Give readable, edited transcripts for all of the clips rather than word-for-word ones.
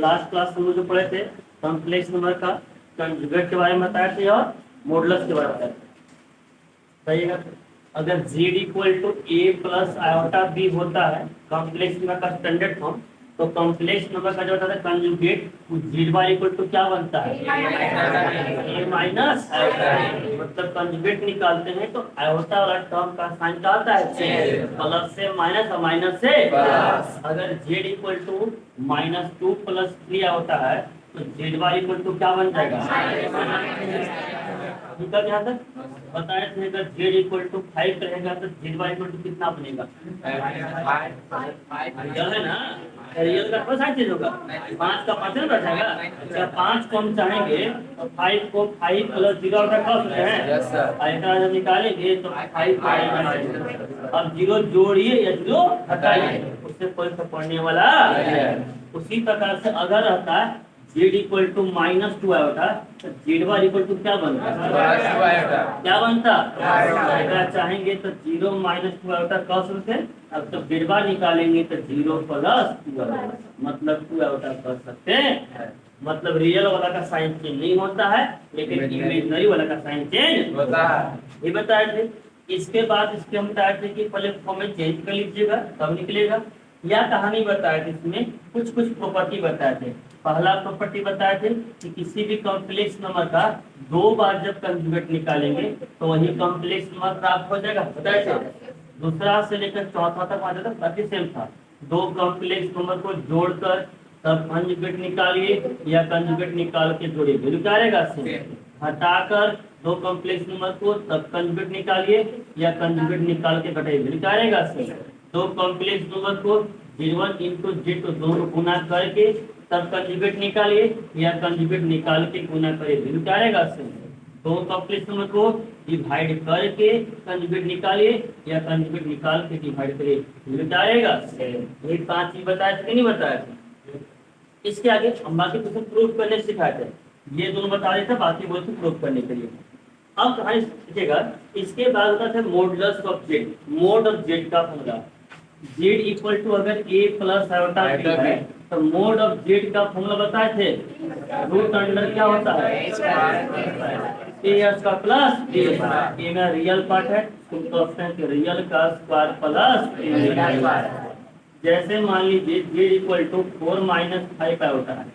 Last class में जो पढ़े थे कॉम्प्लेक्स नंबर का कंजुगेट के बारे में बताए थे और मॉडुलस के बारे में बताए थे। सही है। अगर z equal to a plus iota b होता है कॉम्प्लेक्स नंबर का स्टैंडर्ड फॉर्म, तो कॉम्प्लेक्स नंबर का जो होता है conjugate z bar equal to क्या बनता है ए माइनस आयोटा। मतलब कंजुगेट निकालते हैं तो आयोटा वाला टर्म का साइन क्या आता है प्लस से माइनस और माइनस से प्लस। अगर z इक्वल टू -2 + 3 होता है तो z बार इक्वल टू क्या बन जाएगा यहाँ तक बताया थे। अगर z इक्वल टू 5 रहेगा तो z बार इक्वल टू कितना बनेगा रियल है ना। रियल का कौन सा चीज होगा 5 का 5 में बैठेगा। अच्छा 5 को हम चाहेंगे तो 5 को 5 + 0 रखा सकते हैं। जब निकालेंगे तो 5 अब 0 जोड़िए या 0 हटाइए उससे कोई फर्क पड़ने वाला। उसी प्रकार से अगर रहता है z इक्वल टू -2 आयोटा तो z बार इक्वल टू क्या बनता क्या बनता अगर चाहेंगे तो 0 - 2 आयोटा कह सकते हैं। अब तो z बार निकालेंगे तो 0 + 2 मतलब 2 आयोटा कह सकते हैं। मतलब रियल वाला का साइन चेंज नहीं होता है लेकिन इमेजिनरी वाला का साइन चेंज होता है। ये बताए थे। इसके बाद इसके हम बताए थे कि पहले फॉर्म में चेंज कर लीजिएगा तब निकलेगा। यह कहानी बताए थे इसमें कुछ प्रॉपर्टी बताए थे। पहला प्रॉपर्टी बताए थे कि किसी भी कॉम्प्लेक्स नंबर का 2 बार जब कंजुगेट निकालेंगे तो वही कॉम्प्लेक्स नंबर प्राप्त हो जाएगा बताए थे। दूसरा से लेकर चौथा तक आ जाता बाकी सेम था। 2 कॉम्प्लेक्स नंबर को जोड़कर तब कंजुगेट निकालिए या कंजुगेट निकाल के जोड़िए वैल्यू क्या आएगा हटाकर 2 कॉम्प्लेक्स नंबर को तब कंजुगेट निकालिए या कंजुगेट निकाल के घटाइए वैल्यू क्या आएगा 2 कॉम्प्लेक्स नंबर को z1 × z2 दोनों गुना करके तब कंजुगेट निकालिए या कंजुगेट निकाल के गुना करिए वैल्यू क्या आएगा 2 कॉम्प्लेक्स नंबर को डिवाइड करके कंजुगेट निकालिए या कंजुगेट निकाल के डिवाइड करिए वैल्यू क्या आएगा। ये 5 चीज बताए थे कि नहीं बताए थे। इसके आगे हम बाकी क्वेश्चन प्रूफ करने सिखाए थे। ये दोनों बता रहे थे बाकी बोल तो प्रूफ करने के लिए। अब कहानी देखिएगा। इसके बाद होता है modulus of z। Mode of z का फॉर्मूला z इक्वल टू अगर a प्लस आयोटा b है तो मोड ऑफ z का फॉर्मूला बताए थे रूट अंडर क्या होता है a का प्लस a में रियल पार्ट है तो रियल का स्क्वायर प्लस जैसे मान लीजिए z इक्वल टू 4 - 5 आयोटा है।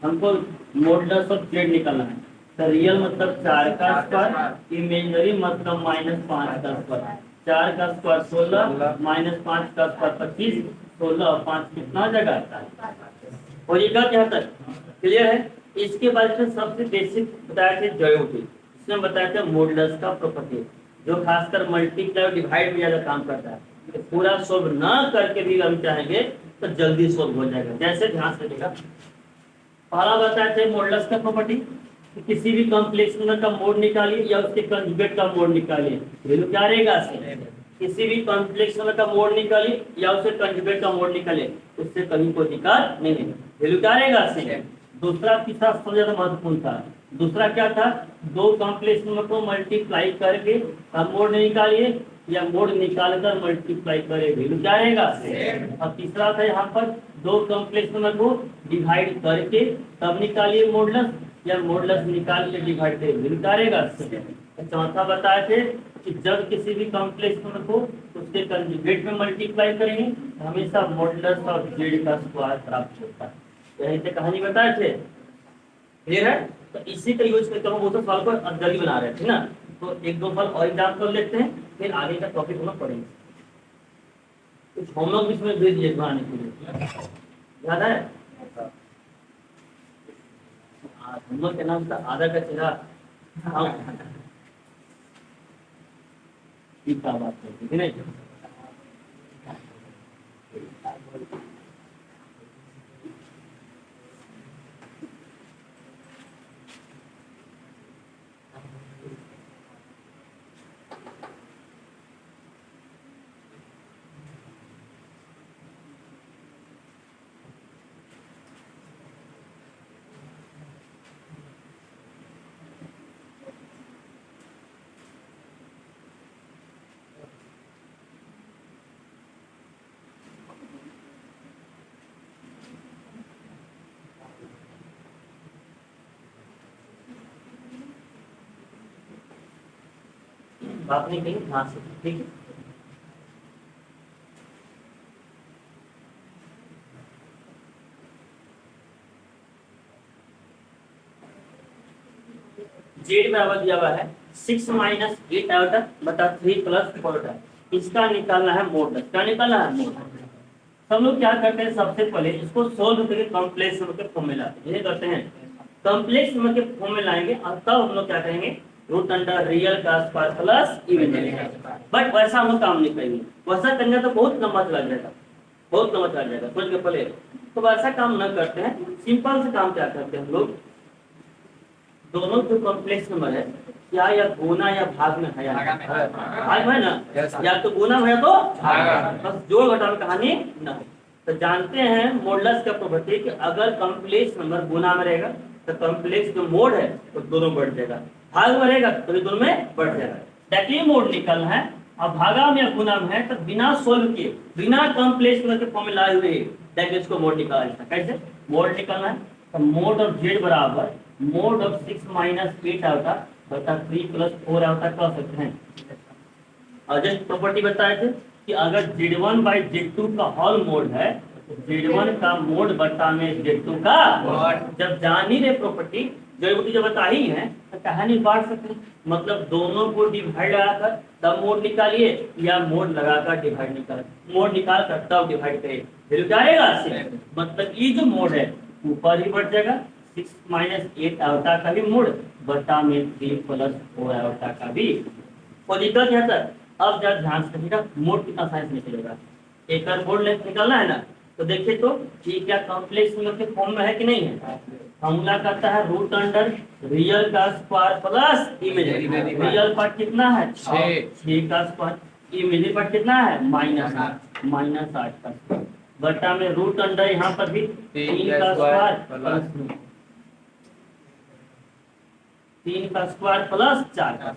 हमको मॉडुलस ऑफ z निकालना है तो रियल मतलब 4 का स्क्वायर इमेजिनरी मतलब -5 का स्क्वायर। 4 का स्क्वायर 16 -5 का स्क्वायर 25 16 और 5 कितना जगह और ये क्या तक क्लियर है। इसके बाद में सबसे बेसिक बताया थे ज्योमेट्री। इसमें बताया था मॉडुलस का प्रॉपर्टी जो खासकर मल्टीप्लाई और डिवाइड में ज्यादा काम करता है। तो पूरा सोल्व ना करके भी हम चाहेंगे तो जल्दी सोल्व हो जाएगा। जैसे ध्यान से देखिएगा। पहला बताया थे मॉडुलस का प्रॉपर्टी किसी भी कॉम्प्लेक्स नंबर का मोड निकालिए या उसके कंजुगेट का मोड निकालिए वैल्यू क्या रहेगा। किसी भी कॉम्प्लेक्स नंबर का मोड निकालिए या उसके कंजुगेट का मोड निकालिए उससे कभी कोई दिक्कत नहीं है वैल्यू क्या रहेगा। दूसरा तीसरा सबसे ज्यादा महत्वपूर्ण था। दूसरा क्या था 2 कॉम्प्लेक्स नंबर को मल्टीप्लाई करके मोड निकालिए या मोड निकालकर मल्टीप्लाई करे वैल्यू क्या रहेगा। और तीसरा था यहाँ पर 2 कॉम्प्लेक्स नंबर को डिवाइड करके तब निकालिए मॉडुलस या मॉडुलस निकाल के डिवाइड करिए वैल्यू क्या रहेगा। चौथा बताए थे कि जब किसी भी कॉम्प्लेक्स नंबर को उसके कंजुगेट में मल्टीप्लाई करेंगे तो हमेशा मॉडुलस और z का स्क्वायर प्राप्त होता है। यहीं से कहानी बताए थे क्लियर है। तो इसी का यूज करके हम वो तो सवाल को जल्दी बना रहे थे ना। तो 1-2 सवाल और एग्जाम कर लेते हैं फिर आगे का टॉपिक हम लोग पढ़ेंगे। कुछ होमवर्क इसमें भेज दिए बनाने के लिए याद है। होमवर्क के नाम था आधा का चेहरा क्या बात करती थी नहीं। बात नहीं कही ध्यान से, ठीक है। जेड बराबर दिया हुआ है 6 माइनस 8 आयोटा बटा 3 प्लस 4 इसका निकालना है मोड। क्या निकालना है? मोड। हम लोग क्या करते हैं, सबसे पहले इसको सोल्व करके कॉम्प्लेक्स नंबर के फॉर्म में लाते हैं। ये करते हैं कॉम्प्लेक्स नंबर के फॉर्म में लाएंगे और तब हम लोग क्या करेंगे, रूट अंडर रियल का स्क्वायर प्लस इमेजिनरी। बट वैसा हम लोग काम नहीं करेंगे, वैसा करेंगे तो बहुत लंबा चला जाएगा, बहुत लंबा चला जाएगा सोच के पहले। तो वैसा काम न करते हैं, सिंपल से काम क्या करते हैं हम लोग, दोनों जो कॉम्प्लेक्स नंबर है क्या या गुना या भाग में है, भाग है ना, या तो गुना है तो बस जोड़ घटाव कहानी ना हो। तो जानते हैं मॉडुलस का प्रॉपर्टी कि अगर कॉम्प्लेक्स नंबर गुना में रहेगा तो कॉम्प्लेक्स जो मोड है तो दोनों बढ़ जाएगा, भाग में रहेगा तो ये दोनों में बढ़ जाएगा। डायरेक्टली मोड निकलना है। अब भागा में या गुना में है तो बिना सोल्व किए, बिना कॉम्प्लेक्स नंबर के फॉर्म में लाए हुए डायरेक्टली इसको मोड निकालना है। कैसे मोड निकालना है? तो मोड ऑफ जेड बराबर मोड ऑफ 6 माइनस 8 आयोटा बटा 3 प्लस 4 आयोटा कह सकते हैं। और जस्ट प्रॉपर्टी बताए थे कि अगर Z1 बाई Z2 का होल मोड है तो Z1 का मोड बटा में Z2 का जब जान ही रहे प्रॉपर्टी जरूरी जब बता ही है तो कहानी बांट सकते हैं। मतलब दोनों को डिवाइड लगाकर तब मोड निकालिए या मोड लगाकर डिवाइड निकाल, मोड निकाल कर तब डिवाइड करिए, वैल्यू क्या आएगा? मतलब ये जो मोड है ऊपर ही बढ़ जाएगा, 6 माइनस 8 आयोटा का भी मोड बटा में 3 प्लस 4 आयोटा का भी। और दिक्कत है सर, अब जब ध्यान से देखिएगा मोड कितना साइंस निकलेगा, एक और मोड लेंथ निकालना है ना। तो देखिए तो ये क्या कॉम्प्लेक्स नंबर के फॉर्म में है कि नहीं है? फॉर्मूला करता है रूट अंडर रियल का square plus imaginary. Real part कितना है? 6 का स्क्वायर, इमेजिनरी पार्ट कितना है? माइनस 8 का स्क्वायर बटा में रूट अंडर यहाँ पर भी 3 का स्क्वायर प्लस 3 का स्क्वायर प्लस 4 का,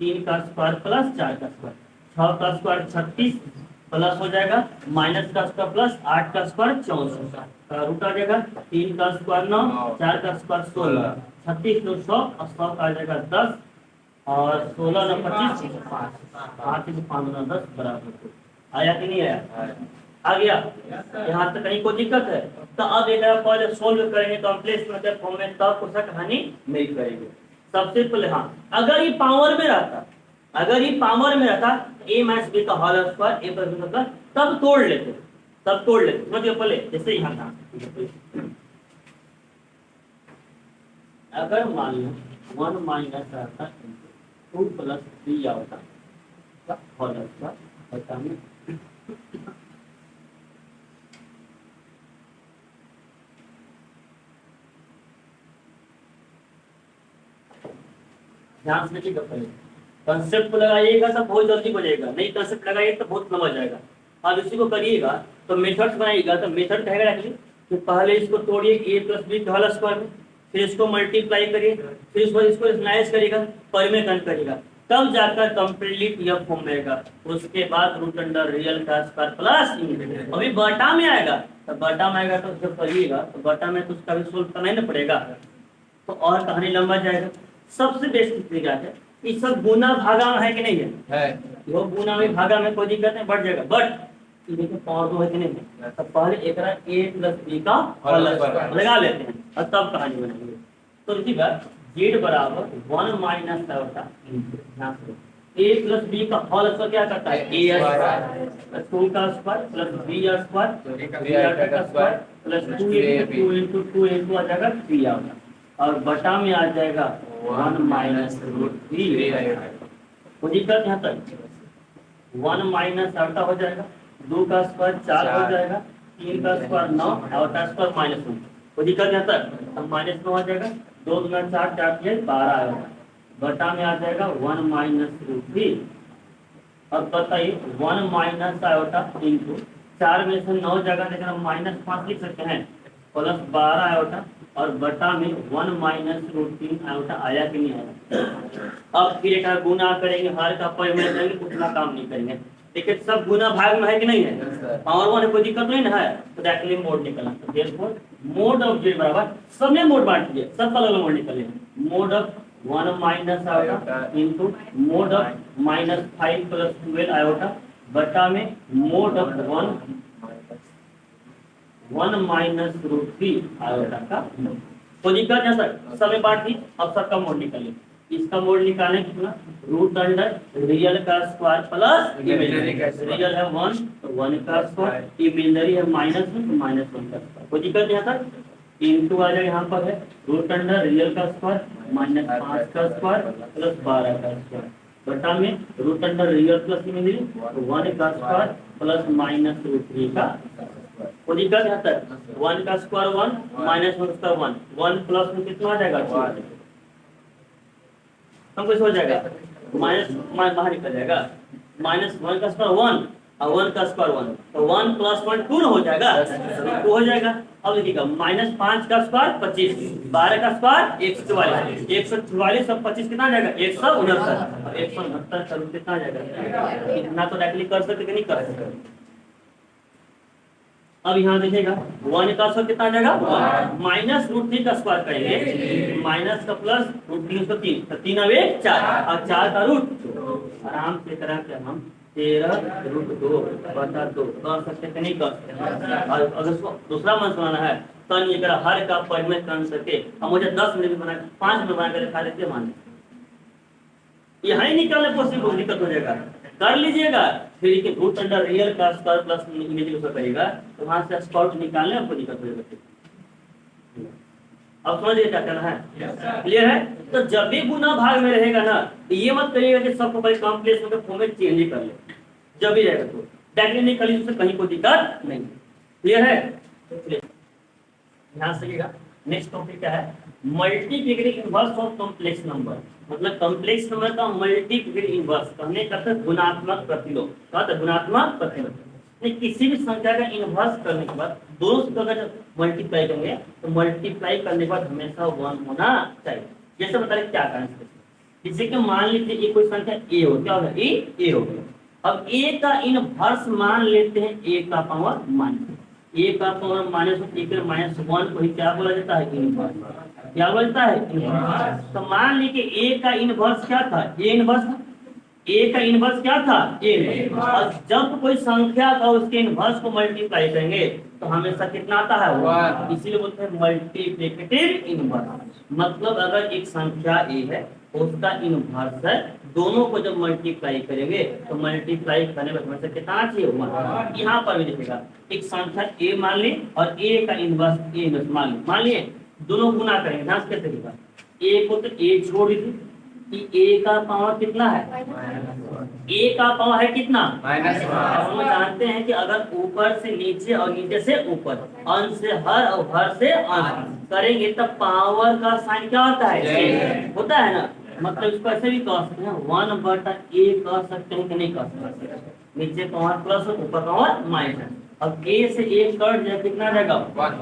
3 का स्क्वायर प्लस 4 का स्क्वायर, 6 का स्क्वायर 36 प्लस हो जाएगा माइनस का स्क्वायर प्लस 8 का स्क्वायर 64 रूट आ जाएगा, 3 का स्क्वायर 9, 4 का स्क्वायर 16, 36 तो 100 और 100 का आ जाएगा 10 और 16 9 25 5 5 9 10 बराबर। आया कि नहीं आया? आ गया? यहाँ तक कहीं कोई दिक्कत है? तो अब एक पहले सोल्व करेंगे कॉम्प्लेक्स मतलब फॉर्म में, तब कुछ कहानी नहीं करेंगे। सबसे पहले हाँ, अगर ये पावर में रहता, अगर ये पावर में रहता a माइनस b का whole square a plus b का, तब तोड़ लेते, तब तोड़ लेते। समझिए पहले जैसे यहाँ था, अगर मान लो 1 माइनस आता 2 प्लस 3 आता होल स्क्वायर बता में ध्यान से देखिएगा। पहले कंसेप्ट को लगाइएगा तो बहुत जल्दी बजेगा, नहीं कंसेप्ट लगाइएगा तो बहुत लंबा जाएगा। अब इसी को करिएगा तो मेथड्स बनाइएगा तो मेथड कहेगा कि पहले इसको तोड़िए a प्लस बी का होल स्क्वायर में, फिर इसको मल्टीप्लाई करिए, फिर इसको स्लाइस करिएगा, परिमेय करिएगा, तब जाकर कंप्लीट यह फॉर्म रहेगा। उसके बाद रूट अंडर रियल का स्क्वायर प्लस अभी बटा में आएगा, तो बटा में आएगा तो जब करिएगा तो बटा में तो उसका भी सोल्व करना ही ना पड़ेगा, तो और कहानी लंबा जाएगा। सबसे बेस्ट तरीका है ये सब गुना भागा में है कि नहीं है? वो गुना में भागा में कोई दिक्कत नहीं, बढ़ जाएगा। बट देखिए पावर 2 है कि नहीं है? तो पहले एक a प्लस b का होल स्क्वायर लगा लेते हैं और तब कहानी बनाएंगे। तो देखिएगा z बराबर 1 minus iota a plus b का होल स्क्वायर क्या करता है? a स्क्वायर 2 का स्क्वायर प्लस b स्क्वायर का स्क्वायर प्लस 2 into 2 into आ जाएगा 3 आएगा और बटा में आ जाएगा 1 माइनस रूट 3। कोई दिक्कत यहाँ तक? 1 माइनस आयोटा हो जाएगा, 2 का स्क्वायर 4 हो जाएगा, 3 का स्क्वायर 9 आयोटा स्क्वायर माइनस 1। कोई दिक्कत यहाँ तक? तो माइनस 9 हो जाएगा, 2 गुना 4 4 12 आएगा, बटा में आ जाएगा 1 माइनस रूट 3। अब बताइए 1 माइनस आयोटा इंटू 4 में से 9 जगह देकर हम माइनस 5 लिख सकते हैं प्लस 12 आयोटा और बटा में 1 माइनस रूट 3 आयोटा आया कि नहीं आया? अब फिर एक गुना करेंगे, हर का परिमेय करेंगे, उतना काम नहीं करेंगे। देखिए सब गुना भाग में है कि नहीं है? पावर 1 है, कोई दिक्कत नहीं ना है, तो डायरेक्टली मोड निकलना। तो देयरफॉर मोड ऑफ जेड बराबर सबने मोड बांट दिया, सब अलग अलग मोड निकले। Mod of 1 minus iota into mod of minus 5 plus 12 iota बटा में mod of 1 minus root 3 iota का तो निकल जाए सर सब बात थी। अब सबका मोड निकालिए। इसका मोड निकालें कितना रूट अंडर रियल का स्क्वायर प्लस इमेजिनरी का रियल है 1 तो 1 का स्क्वायर इमेजिनरी है -1 तो -1 का स्क्वायर कोई दिक्कत नहीं आता इनटू आ जाए यहाँ पर है रूट अंडर रियल का स्क्वायर -5 का स्क्वायर प्लस 12 का स्क्वायर बटा में root under real plus imaginary तो 1 का स्क्वायर प्लस -√3 का वो दिक्कत है तक 1 का स्क्वायर 1 -1 का 1 प्लस में कितना आ जाएगा 2 हमको हो जाएगा माइनस बाहर निकल जाएगा -1 का स्क्वायर 1 और 1 का स्क्वायर 1 तो 1 प्लस 1 2 हो जाएगा 2 हो जाएगा। अब देखिएगा -5 का स्क्वायर 25 12 का स्क्वायर 144 144 और 25 कितना आ जाएगा 169 169 करोड़ कितना आ जाएगा इतना तो डायरेक्टली कर सकते कि नहीं कर सकते। अब यहाँ देखिएगा 1 का स्क्वायर कितना आ जाएगा -√3 का स्क्वायर करेंगे माइनस का प्लस √3 उसको 3 तो 3 अब 1 4 और 4 का रूट आराम से करा के हम 13√2 बटा 2 कर सकते कि नहीं कर सकते। और अगर उसको दूसरा मान बनाना है तो ये करा हर का परिमेय कर सके हम मुझे 10 मिनट में बना 5 मिनट बना कर दिखा देते मान यहाँ ही निकालने पॉसिबल दिक्कत हो जाएगा कर लीजिएगा फिर के रूट अंडर रियल का स्क्वायर प्लस इमेजिनरी उसका करेगा तो वहां से स्क्वायर निकालने आपको दिक्कत हो जाएगा। अब समझिए क्या करना है क्लियर है। तो जब भी गुना भाग में रहेगा ना तो ये मत करिएगा कि सबको पहले कॉम्प्लेक्स में फॉर्मेट चेंज ही कर ले जब भी रहेगा तो डायरेक्टली नहीं कर लीजिए कहीं कोई दिक्कत नहीं क्लियर है। ध्यान से नेक्स्ट टॉपिक क्या है multiplicative inverse of complex number मतलब कॉम्प्लेक्स नंबर का मल्टीप्लिकेटिव इनवर्स कहने का गुणात्मक प्रतिलोम कहते गुणात्मक प्रतिलोम किसी भी संख्या का इनवर्स करने के बाद दोनों से अगर मल्टीप्लाई करेंगे तो मल्टीप्लाई करने के बाद हमेशा 1 होना चाहिए। जैसे बता रहे क्या कारण जैसे कि मान लीजिए ये कोई संख्या ए हो क्या होगा ए हो गया। अब ए का इनवर्स मान लेते हैं ए का पावर -1 का पावर -1 को ही क्या बोला जाता है इनवर्स क्या बोलता है इनवर्स। तो मान लीजिए ए का इनवर्स क्या था ए का इनवर्स क्या था ए और जब कोई संख्या का उसके इनवर्स को मल्टीप्लाई करेंगे तो हमेशा कितना आता है 1 इसीलिए बोलते हैं मल्टीप्लिकेटिव इनवर्स। मतलब अगर एक संख्या ए है उसका इनवर्स है दोनों को जब मल्टीप्लाई करेंगे तो मल्टीप्लाई करने में हमेशा कितना चाहिए 1। यहाँ पर भी देखिएगा एक संख्या ए मान ली और ए का इनवर्स ए मान लिए दोनों गुना करेंगे ध्यान से कैसे होगा ए को तो ए छोड़ दीजिए कि ए का पावर कितना है ए का पावर है कितना हम जानते हैं कि अगर ऊपर से नीचे और नीचे से ऊपर अंश से हर और हर से अंश करेंगे तब पावर का साइन क्या होता है ना। मतलब इसको ऐसे भी कह सकते हैं 1/a कह सकते हैं कि नहीं कह सकते नीचे पावर प्लस ऊपर पावर माइनस। अब a से a कट जाए कितना जाएगा 1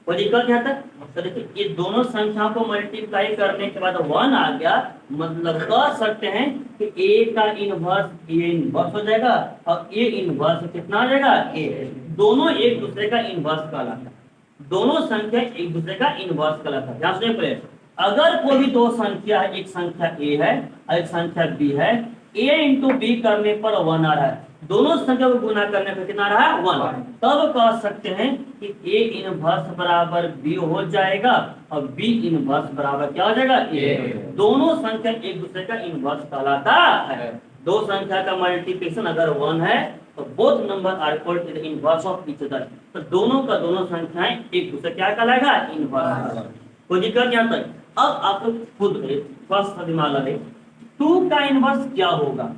कोई दिक्कत यहाँ तक। तो देखिए ये दोनों संख्याओं को मल्टीप्लाई करने के बाद 1 आ गया मतलब कह सकते हैं कि a का इनवर्स हो जाएगा और a इनवर्स कितना आ जाएगा a दोनों एक दूसरे का इनवर्स कहलाता है दोनों संख्या एक दूसरे का इनवर्स कहलाता है। ध्यान से पहले अगर कोई भी दो संख्या है एक संख्या a है और एक संख्या b है a इंटू b करने पर 1 आ रहा है दोनों संख्या को गुना करने पर कितना रहा है 1 तब कह सकते हैं कि a इनवर्स बराबर b हो जाएगा और b इनवर्स बराबर क्या हो जाएगा a दोनों संख्या एक दूसरे का इनवर्स कहलाता है। दो संख्या का मल्टीप्लिकेशन अगर 1 है तो both number are equal to the inverse of each other तो दोनों का दोनों संख्याएं एक दूसरे क्या कहलाएगा इनवर्स। कोई दिक्कत यहाँ तक। अब आप लोग खुद फर्स्ट दिमाग लगे 2 का इनवर्स क्या होगा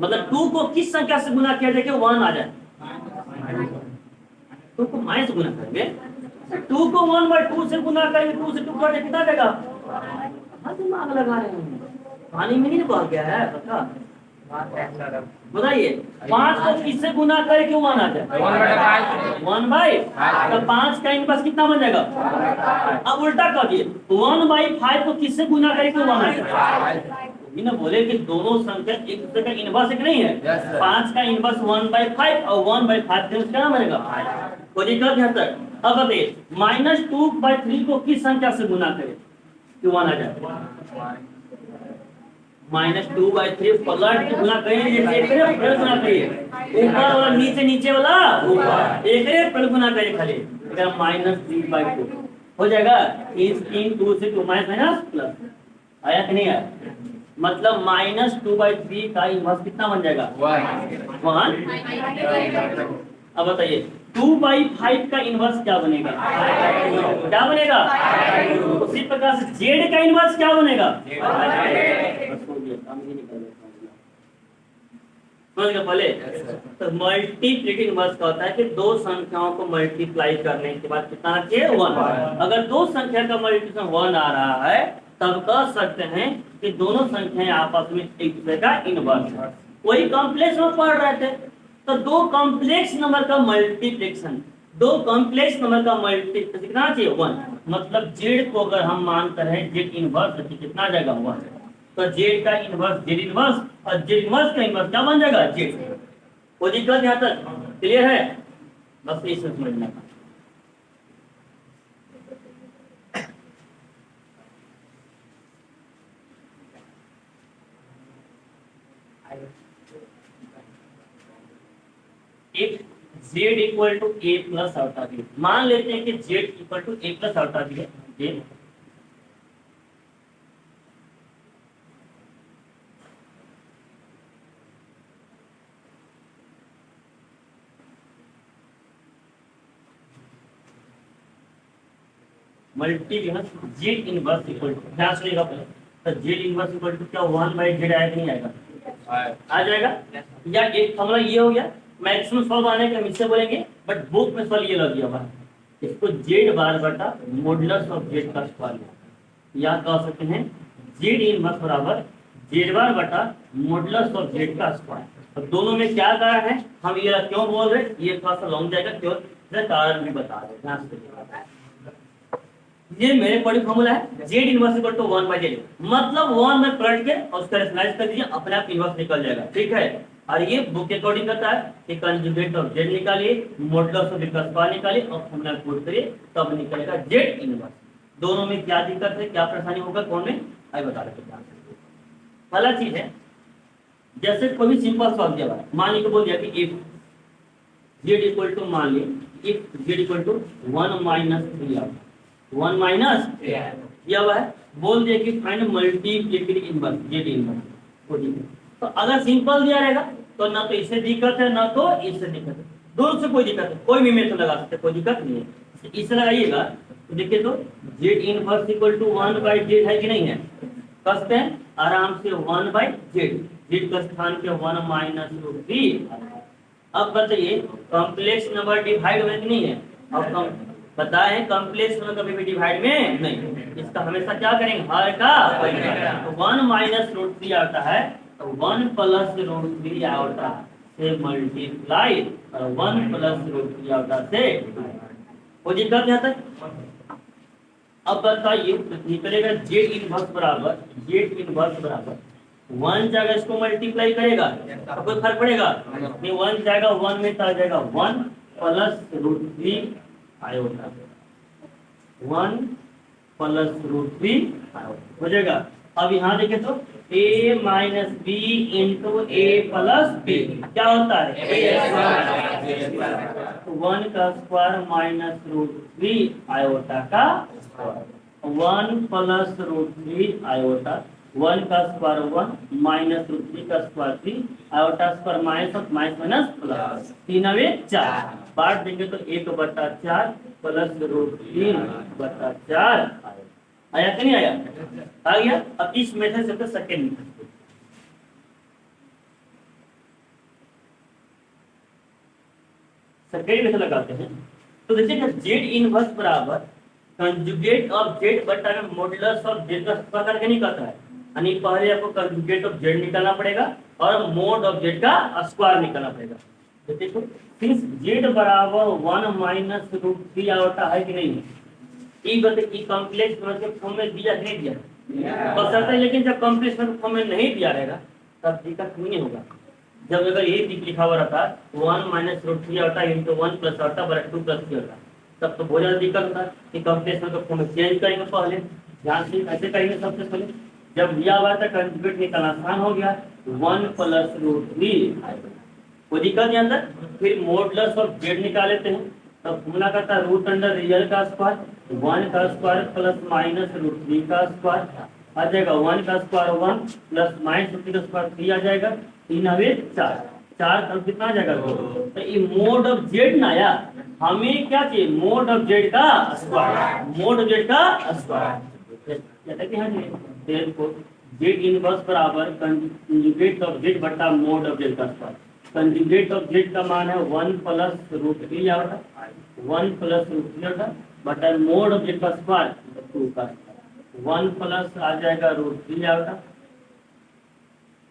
मतलब 2 को किस संख्या से गुना किया जाए कि 1 आ जाए 2 को माइनस गुना करेंगे 2 को 1/2 से गुना करेंगे 2 से 2 कट कितना देगा दिमाग लगा रहे हैं पानी में नहीं बह गया है पता बताइए 5 को किससे गुना करे क्यों 1 आ जाए 1/5 तो 5 का इनवर्स कितना बन जाएगा। अब उल्टा कर दिए 1/5 को किससे गुना करे क्यों 1 आ जाए ना बोले कि दोनों संख्या एक दूसरे का इनवर्स एक नहीं है 5 का इनवर्स 1/5 और 1/5 के क्या बनेगा कोई दिक्कत यहाँ तक। अब बताइए -2/3 को किस संख्या से गुना करें कि 1 आ जाए। -2/3 पलट के गुना करिए, एकरे पर गुना करिए, ऊपर वाला नीचे, नीचे वाला ऊपर, एकरे पर गुना करिए खाली, अगर -3/2 हो जाएगा। इस 3 2 से 2 माइनस प्लस आया कि नहीं आया? मतलब -2/3 का इनवर्स कितना बन जाएगा? 1। अब बताइए 2/5 का इनवर्स क्या बनेगा? क्या बनेगा? उसी प्रकार से जेड का इनवर्स क्या बनेगा? समझ गए पहले? तो मल्टीप्लिकेटिव इनवर्स का होता है कि दो संख्याओं को मल्टीप्लाई करने के बाद कितना चाहिए? 1। अगर दो संख्या का मल्टीप्लिकेशन 1 आ रहा है तब कह सकते हैं कि दोनों संख्याएं आपस में एक दूसरे का इनवर्स है। वही कॉम्प्लेक्स में पढ़ रहे थे, तो दो कॉम्प्लेक्स नंबर का मल्टीप्लिकेशन, दो कॉम्प्लेक्स नंबर का मल्टीप्लिकेशन कितना चाहिए? 1। मतलब जेड को अगर हम मानते हैं जेड इनवर्स तो कितना आ जाएगा? 1। तो जेड का इनवर्स जेड इनवर्स, और जेड इनवर्स का इनवर्स क्या बन जाएगा? जेड। कोई दिक्कत यहाँ तक क्लियर है? बस इसे समझना था। एक z equal to a plus alpha B, मान लेते हैं कि z equal to a plus alpha B है। z multiplication z inverse equal to, ध्यान सुनिएगा पहले, तो z इनवर्स इक्वल टू क्या 1/z आएगा कि नहीं आएगा? आ जाएगा। या एक फॉर्मूला ये हो गया, मैक्सिमम सॉल्व आने के हम इससे बोलेंगे, बट बुक में सॉल्व ये लग गया हुआ है, इसको जेड बार बटा मॉडुलस ऑफ जेड का स्क्वायर, या कह सकते हैं जेड इनवर्स बराबर जेड बार बटा मॉडुलस ऑफ जेड का स्क्वायर। तो दोनों में क्या कारण है, हम ये क्यों बोल रहे हैं, ये थोड़ा सा लॉन्ग जाएगा, क्यों कारण भी बता रहे, ध्यान से। ये मेरे पॉइंट फॉर्मूला है, z inverse equal to 1/z, मतलब 1 में पलट के और उसका रेशनलाइज कर दीजिए, अपने आप इनवर्स निकल जाएगा। ठीक है, और ये बुक के अकॉर्डिंग करता है कि कंजुगेट ऑफ जेड निकालिए, मॉडुलस ऑफ जेड का स्क्वायर निकालिए और फॉर्मूला पुट करिए, तब निकलेगा जेड इनवर्स। दोनों में क्या दिक्कत है, क्या परेशानी होगा, कौन में आई बता रहे हैं। पहला चीज है, जैसे कोई सिंपल सॉल्व किया, मान लीजिए बोल दिया कि इफ जेड इक्वल टू, मान लीजिए if Z equal to 1 - 3 1 minus दिया हुआ है, बोल दिया कि find multiplicative inverse Z inverse. तो अगर सिंपल दिया रहेगा तो ना तो इससे दिक्कत है ना तो इससे दिक्कत है, दोनों से कोई दिक्कत है, कोई भी मेथड लगा सकते, कोई दिक्कत नहीं है। इससे लगाइएगा तो देखिए, तो Z inverse equal to 1/z है कि नहीं है? कसते हैं आराम से 1/z, जेड का स्थान पे 1 - √3। अब बताइए कॉम्प्लेक्स नंबर डिवाइड हुए कि नहीं है? अब बताएं कॉम्प्लेक्स नंबर कभी भी डिवाइड में नहीं, इसका हमेशा क्या करेंगे, हर का तो 1 - √3 आता है, तो 1 + √3 आता से मल्टीप्लाई और 1 + √3 आता से, कोई दिक्कत यहाँ तक? अब बताइए निकलेगा जेड इनवर्स बराबर 1 जाएगा, इसको मल्टीप्लाई करेगा तो कोई फर्क पड़ेगा नहीं, 1 जाएगा 1 में तो आ जाएगा 1 + √3 आयोटा, 1 + √3 हो जाएगा। अब यहाँ देखें तो a - b × a + b क्या होता है? 1 का स्क्वायर -√3 आयोटा का स्क्वायर, 1 + √3 आयोटा, 1 का स्क्वायर 1 -√3 का square 3 iota square minus plus 3 4 बांट देंगे तो 1/4 + √3/4 आया कि नहीं आया? आ गया। अब इस मेथड से तो सेकंड मेथड लगाते हैं, तो देखिए जेड इनवर्स बराबर कंजुगेट ऑफ जेड बटा मॉडुलस ऑफ जेड का स्क्वायर करके निकलता है, यानी पहले आपको कंजुगेट ऑफ जेड निकालना पड़ेगा और मोड ऑफ जेड का स्क्वायर निकालना पड़ेगा। तो देखो सिंस जेड बराबर 1 - √3 आयोटा है कि नहीं, ई कॉम्प्लेक्स नंबर के फॉर्म में दिया नहीं दिया बस, लेकिन जब कॉम्प्लेक्स नंबर फॉर्म में नहीं दिया रहेगा तब दिक्कत नहीं होगा। जब अगर ये लिखा हुआ रहता 1 - √3 आयोटा × 1 + आयोटा / 2 + 3 होता, तब तो बहुत ज्यादा दिक्कत होता है कि कॉम्प्लेक्स नंबर फॉर्म में चेंज करेंगे पहले, ध्यान से कैसे करेंगे। सबसे पहले जब दिया हुआ था कंजुगेट निकालना आसान हो गया, 1 + √3 कोई दिक्कत नहीं अंदर। फिर मॉडुलस ऑफ जेड निकाल लेते हैं, तब फॉर्मूला करता है रूट अंडर रियल का स्क्वायर 1 का स्क्वायर प्लस माइनस √3 का स्क्वायर आ जाएगा 1 का स्क्वायर 1 प्लस माइनस √3 का स्क्वायर 3 आ जाएगा 3 हवे 4 4 तब कितना आ जाएगा 2। तो ये मोड ऑफ जेड ना आया, हमें क्या चाहिए मोड ऑफ जेड का स्क्वायर, मोड ऑफ जेड का स्क्वायर। जैसे कि हम देखो जेड इनवर्स बराबर कंजुगेट ऑफ जेड बटा मोड ऑफ जेड का स्क्वायर। कंजुगेट ऑफ जेड का मान है 1 + √3 आएगा 1 + √3 आएगा बटा मोड ऑफ जेड का स्क्वायर 2 का 1 प्लस आ जाएगा √3 आएगा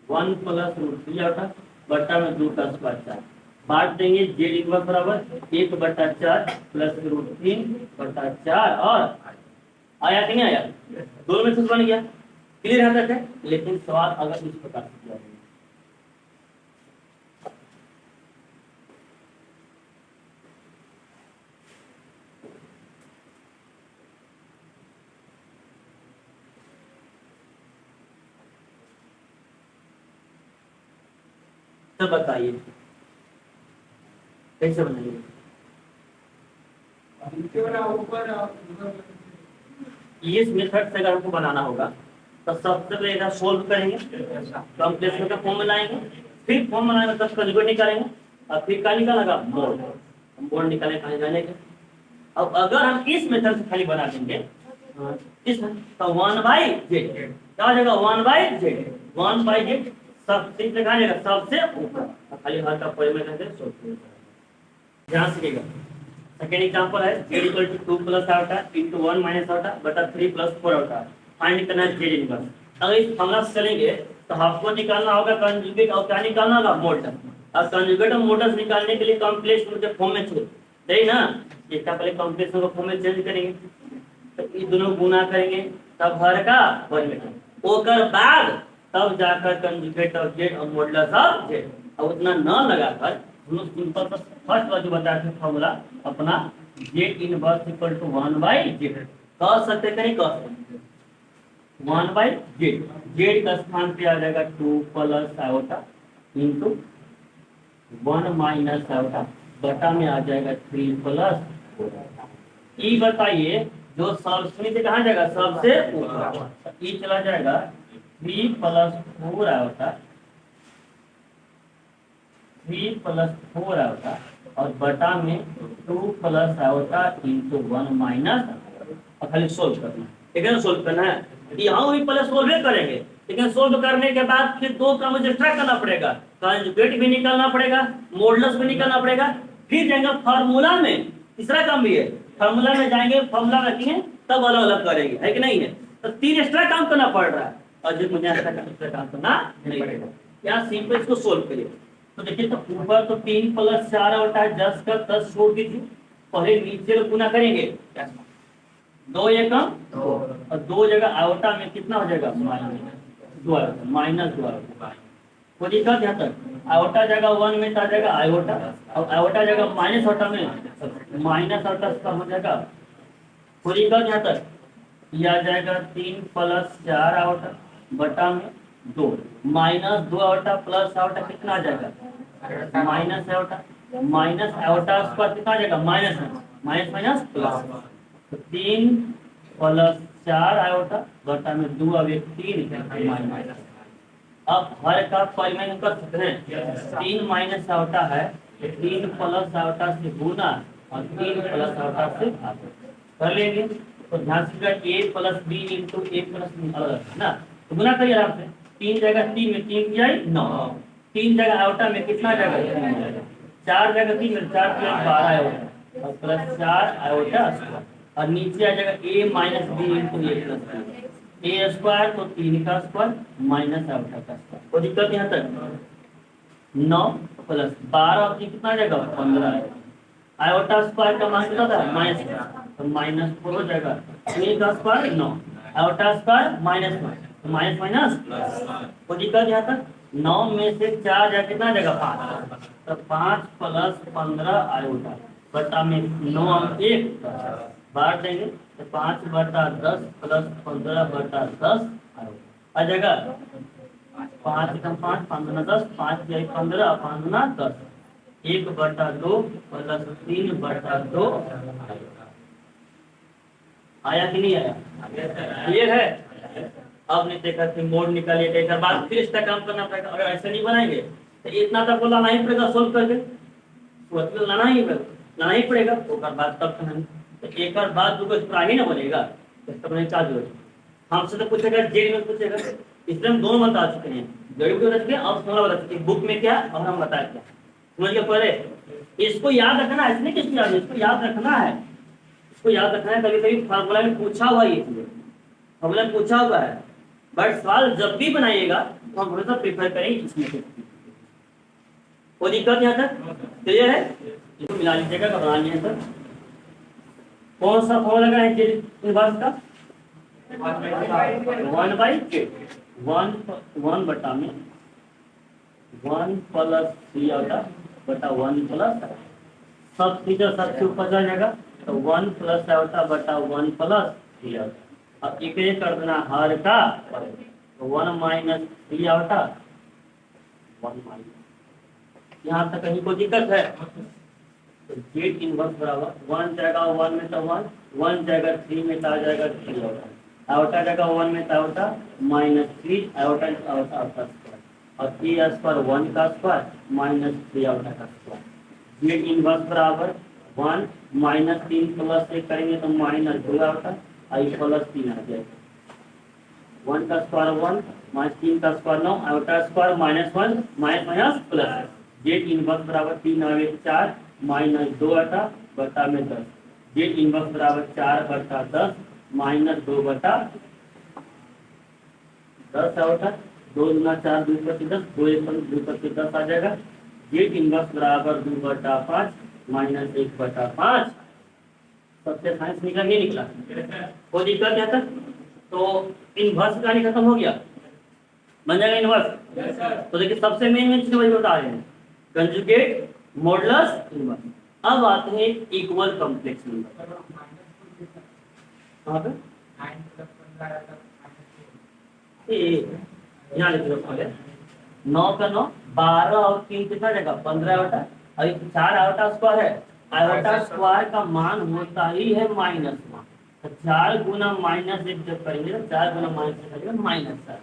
1 + √3 आएगा बटा में 2 का स्क्वायर 4 बांट देंगे जेड इनवर्स बराबर 1/4 प्लस √3 बटा 4 और आया कि नहीं आया, दोनों में से बन गया। क्लियर है तक है। लेकिन सवाल अगर इस प्रकार से किया जाए तो बताइए कैसे बनाइए। इस मेथड से अगर हमको बनाना होगा तो सबसे पहले इधर सोल्व करेंगे, कॉम्प्लेक्स का फॉर्म बनाएंगे, फिर फॉर्म बनाएंगे तब कंजुगेट निकालेंगे और फिर क्या निकालेगा मोड, मोड निकाले कहाँ जाने के। अब अगर हम इस मेथड से खाली बना देंगे इस तो 1/z क्या हो जाएगा 1/z 1/z सबसे कहाँ जाएगा सबसे ऊपर, खाली हर का परिमेय से सोल्व। ध्यान से देखिएगा। सेकेंड एग्जांपल है z = 2 + आउटा * 1 - आउटा बटा 3 + 4 आउटा फाइंड करना है z इनवर्स। अगर इस फॉर्मूला से चलेंगे तो आपको निकालना होगा कंजुगेट और क्या निकालना होगा मॉडुलस। और कंजुगेट और मॉडुलस निकालने के लिए कॉम्प्लेक्स रूट के फॉर्म में चले सही ना, इसका पहले कॉम्प्लेक्स रूट के फॉर्म में चेंज करेंगे तो ये दोनों गुना करेंगे तब हर का परिमेय ओकर बाद तब जाकर कंजुगेट ऑफ z और मॉडुलस ऑफ z। अब उतना न लगाकर हम लोग सिंपल सा फर्स्ट वाला जो बताया था फॉर्मूला अपना z इनवर्स = 1/z कह सकते कहीं कह सकते 1/z z का स्थान पे आ जाएगा 2 + आयोटा इंटू 1 - आयोटा बटा में आ जाएगा 3 + ई। बताइए जो सबसे से कहाँ जाएगा सबसे ऊपर, ई चला जाएगा 3 + 4 आयोटा 3 + 4 आयोटा और बटा में 2 + आयोटा इंटू 1 - और खाली सोल्व करना है, ठीक है ना। सोल्व करना है यहाँ भी पहले सोल्व करेंगे, लेकिन सोल्व करने के बाद फिर दो का मुझे एक्स्ट्रा करना पड़ेगा, कंजुगेट भी निकालना पड़ेगा मॉडुलस भी निकालना पड़ेगा, फिर जाएंगे फार्मूला में। तीसरा काम भी है फार्मूला में जाएंगे, फार्मूला रखेंगे तब अलग अलग करेंगे है कि नहीं है। तो 3 एक्स्ट्रा काम करना पड़ रहा है और जो मुझे एक्स्ट्रा काम करना नहीं पड़ेगा। यहाँ सिंपल इसको सोल्व करिए तो देखिए तो ऊपर तो 3 + 4 होता है 10 का 10 छोड़ दीजिए, पहले नीचे को गुना करेंगे 2 × 1 और 2 जगह आयोटा में कितना हो जाएगा -2 -2 कोई दिक्कत यहाँ तक। आयोटा जगह 1 में आ जाएगा आयोटा और आयोटा जगह माइनस आयोटा में माइनस आयोटा का हो जाएगा कोई दिक्कत यहाँ तक। यह आ जाएगा 3 + 4 आयोटा बटा में 2 -2 आयोटा प्लस आयोटा कितना आ जाएगा माइनस आयोटा आयोटा स्क्वायर कितना आ जाएगा माइनस प्लस 3 + 4 आयोटा बटा में 2 अब 3 माइनस। अब हर का परिमेय कर सकते हैं 3 - आयोटा है 3 + आयोटा से गुना और 3 + आयोटा से भाग कर लेंगे। तो ध्यान से a + b * a + b अलग है ना, तो गुना करिए आराम से 3 जगह 3 में 3 किया 9 3 जगह आयोटा में कितना जाएगा 4 जगह 3 में 4 + 12 आयोटा और प्लस 4 आयोटा और नीचे आ जाएगा a - b * a + b a square तो 3 का स्क्वायर माइनस आयोटा का स्क्वायर कोई दिक्कत यहाँ तक। 9 + 12 और कितना आ जाएगा 15 आयोटा स्क्वायर का मान कितना था -4 तो -4 हो जाएगा 3 का स्क्वायर 9 आयोटा स्क्वायर -1 माइनस कोई दिक्कत यहाँ तक। 9 में से 4 जाए कितना आ जाएगा 5 तो 5 + 15 आयोटा बटा में 9 1 बांट देंगे तो 5/10 प्लस 15/10 आ जाएगा। 5 एकम 5, 5 दूना 10, 5 या 15, 5 दूना 10, 1/2 प्लस 3/2 आया कि नहीं आया? क्लियर है? अब नहीं देखा कि मोड निकालिए, एक बार फिर इसका काम करना पड़ेगा। अगर ऐसे नहीं बनाएंगे तो इतना तक को लाना ही पड़ेगा सोल्व करके, तो लाना ही पड़ेगा। तो बाद तब तो एक बार बाद जो इस पर आगे ना बनेगा इसका बने क्या जरूरत है? हमसे तो पूछेगा, जेल में पूछेगा, इसलिए हम दोनों बता चुके हैं, जरूर भी बता चुके हैं और सोलह बता चुके हैं, बुक में क्या और हम बताए क्या। समझ गए? पहले इसको याद रखना है, इसमें किसको याद है? इसको याद रखना है, इसको याद रखना है। कभी कभी फार्मूला में पूछा हुआ ये चीज, फार्मूला में पूछा हुआ है, बट सवाल जब भी बनाइएगा तो हम हमेशा प्रेफर करेंगे इसमें से। कोई दिक्कत यहाँ तक क्लियर है? इसको मिला लीजिएगा, घबरा नहीं है सर। कौन सा फॉर्मूला लगा है इनवर्स का? 1/8, 1 बटा में 1 प्लस 3 आउटा बटा 1 प्लस सब चीजें सबसे ऊपर जा जाएगा, तो 1 प्लस आउटा बटा 1 प्लस 3 आउटा। अब एक कर देना हर का, तो 1 माइनस 3 आउटा 1 माइनस, यहाँ तक कहीं कोई दिक्कत है? तो जेड इनवर्स बराबर 1 जाएगा 1 में तो 1 जाएगा 3 में तो आ जाएगा 3 आउटा जाएगा 1 में तो outta minus 3 outta outta outta square, और 3 स्क्वायर 1 का स्क्वायर माइनस 3 आउटा का स्क्वायर। जेड इनवर्स बराबर 1 माइनस 3 प्लस 1 करेंगे तो माइनस 2 आउटा आई प्लस 3 आ जाएगा। 1 का स्क्वायर 1 माइनस 3 का square 9 outta square minus 1 minus minus plus. Z inverse बराबर 3 आवे 4 माइनस 2 आटा बटा में 10। जेड इनवर्स बराबर 4/10 माइनस 2/10 आउटा 2 दूना 4 2 पर 10 2 पर 10 आ जाएगा। जेड इनवर्स बराबर 2/5 माइनस 1/5। सबसे साइंस निकला नहीं निकला? कोई दिक्कत यहाँ तक? तो इनवर्स का नहीं खत्म हो गया, बन जाएगा इनवर्स। तो देखिए सबसे मेन चीज वही बता रहे हैं, कंजुगेट, मॉडुलस, इनवर्स। अब आते हैं इक्वल कॉम्प्लेक्स नंबर। कहाँ पे? यहाँ लिख लो पहले 9 का 9 12 और 3 कितना जाएगा 15 आउटा, और 4 आउटा स्क्वायर है, आउटा स्क्वायर का मान होता ही है -1। तो 4 गुना -1 जब करेंगे तो 4 गुना -1 करेंगे -4।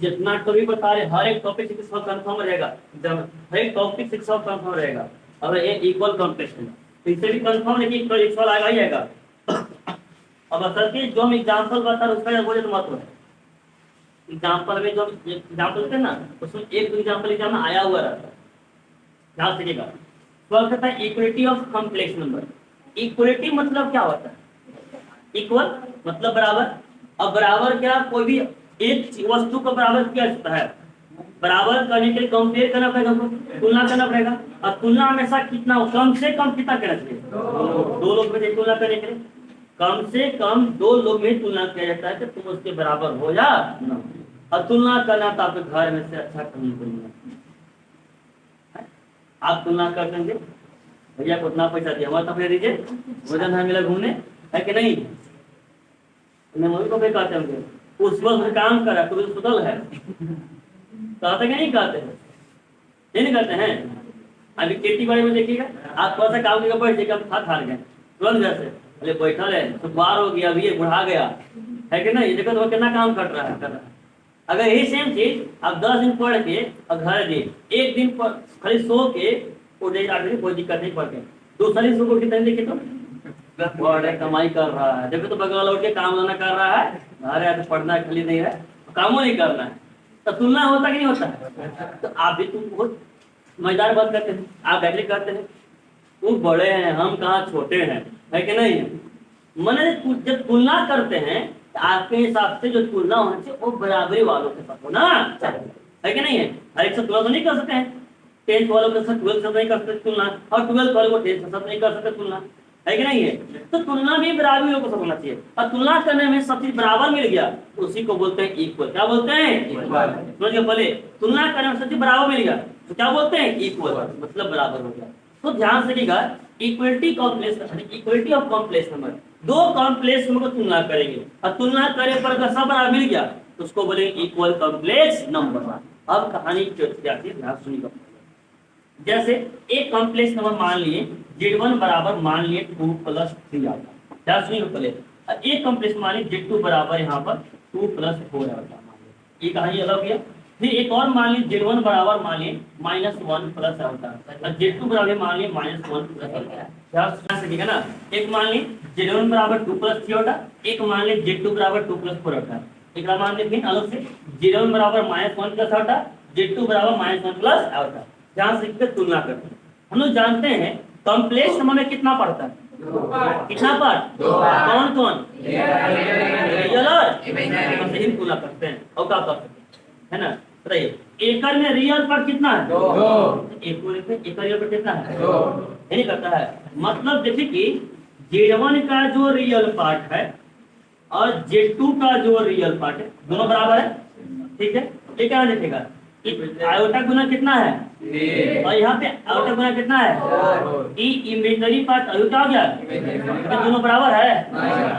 जितना कभी बता रहे हर एक टॉपिक से सवाल कंफर्म रहेगा, हर एक टॉपिक से सवाल कंफर्म रहेगा। अगर ये इक्वल कॉम्प्लेक्स है तो इससे भी कंफर्म है कि एक सवाल आएगा ही आएगा। अब असल के जो हम एग्जांपल बता रहे उसका बोले तो महत्व है। एग्जांपल में जो एग्जांपल होते हैं ना, उसमें एक दो एग्जांपल एग्जाम में आया हुआ रहता है, ध्यान से देखिएगा। सवाल कहता है equality of complex number. Equality मतलब क्या होता है? इक्वल मतलब बराबर। अब बराबर क्या, कोई भी एक वस्तु को बराबर किया जाता है, बराबर करने के लिए कंपेयर करना पड़ेगा, तुलना करना पड़ेगा। और तुलना हमेशा कितना, कम से कम कितना करना चाहिए? 2 लोग में तुलना करने के लिए कम से कम 2 लोग में तुलना किया जाता है कि तुम उसके बराबर हो या ना। और तुलना करना तो आपके घर में से अच्छा कहीं कोई नहीं। आप तुलना कर देंगे, भैया को उतना पैसा दिया, हमारा तो दीजिए, वजन है मेरा घूमने, है कि नहीं? मम्मी को भी कहते होंगे उस वक्त काम करा तो सुतल है, कहते नहीं कहते हैं? नहीं कहते हैं। अभी खेती बाड़ी में देखिएगा, आप थोड़ा सा काम करके बैठ जाइएगा, थक हार गए तुरंत जैसे बोले बैठल है तो बार हो गया, अभी ये बुढ़ा गया, है कि नहीं? देखो तो कितना काम कर रहा है। अगर यही सेम चीज आप 10 दिन पढ़ के और घर दे, एक दिन पर खाली सो के कोई दिक्कत नहीं पड़ते, दूसरे दिन सो को कितने देखे तो कमाई कर रहा है, देखो तो बगल उठ के काम लाना कर रहा है, घर है तो पढ़ना खाली नहीं है, कामों नहीं करना है। तो तुलना होता कि नहीं होता? तो आप भी तुम बहुत मजेदार बात करते हैं, आप बैठे करते हैं, वो बड़े हैं हम कहाँ छोटे हैं, है कि नहीं? मैंने जब तुलना करते हैं आपके हिसाब से जो तुलना होनी चाहिए वो बराबरी वालों के साथ होना चाहिए, है कि नहीं है? हर एक से तुलना तो नहीं कर सकते हैं, 10th वालों के साथ 12th से नहीं कर सकते तुलना, और 12th वालों को 10th के साथ नहीं कर सकते तुलना, है कि नहीं है? तो तुलना भी बराबरी लोगों को होना चाहिए, और तुलना करने में सब चीज बराबर मिल गया उसी को बोलते हैं इक्वल। क्या बोलते हैं? इक्वल। समझिए, पहले तुलना करने में सब चीज बराबर मिल गया तो क्या बोलते हैं? इक्वल, मतलब बराबर हो गया। तो ध्यान से रखिएगा, इक्वलिटी ऑफ कॉम्प्लेक्स नंबर, दो कॉम्प्लेक्स नंबर को तुलना करेंगे और तुलना करे पर अगर सब बराबर मिल गया तो उसको बोलेंगे इक्वल कॉम्प्लेक्स नंबर। अब कहानी क्या थी ध्यान सुनिएगा। जैसे एक कॉम्प्लेक्स नंबर मान लिए Z1 बराबर मान लिए 2 + 3 आता, ध्यान सुनिएगा पहले। एक कॉम्प्लेक्स मान लिए Z2 बराबर यहाँ पर 2 + 4 आता, ये कहानी अलग है। फिर एक और मान लीजिए Z1 बराबर मान लीजिए -1 + आता और Z2 बराबर मान लीजिए -1 + आता। ध्यान से ठीक है ना। एक मान लीजिए Z1 बराबर 2 + 3 होता, एक मान लीजिए Z2 बराबर 2 + 4 होता। एक मान लीजिए फिर अलग से Z1 बराबर -1 + आता, Z2 बराबर -1 + आता। ध्यान से तुलना करते हैं। हम लोग जानते हैं कॉम्प्लेक्स नंबर में कितना पड़ता है? कितना पार्ट? कौन कौन? रियल और इमेजिनरी तुलना करते हैं और क्या करते हैं, है ना? बताइए, एकड़ में रियल पार्ट कितना है? 2। एकड़ रियल पार्ट कितना है? 2। नहीं करता है, मतलब देखिए कि Z1 का जो रियल पार्ट है और Z2 का जो रियल पार्ट है दोनों बराबर है, ठीक है? ये क्या लिखेगा? आयोटा गुना कितना है? और यहाँ पे आयोटा गुना कितना है? इमेजिनरी पार्ट आयोटा हो गया, दोनों बराबर है?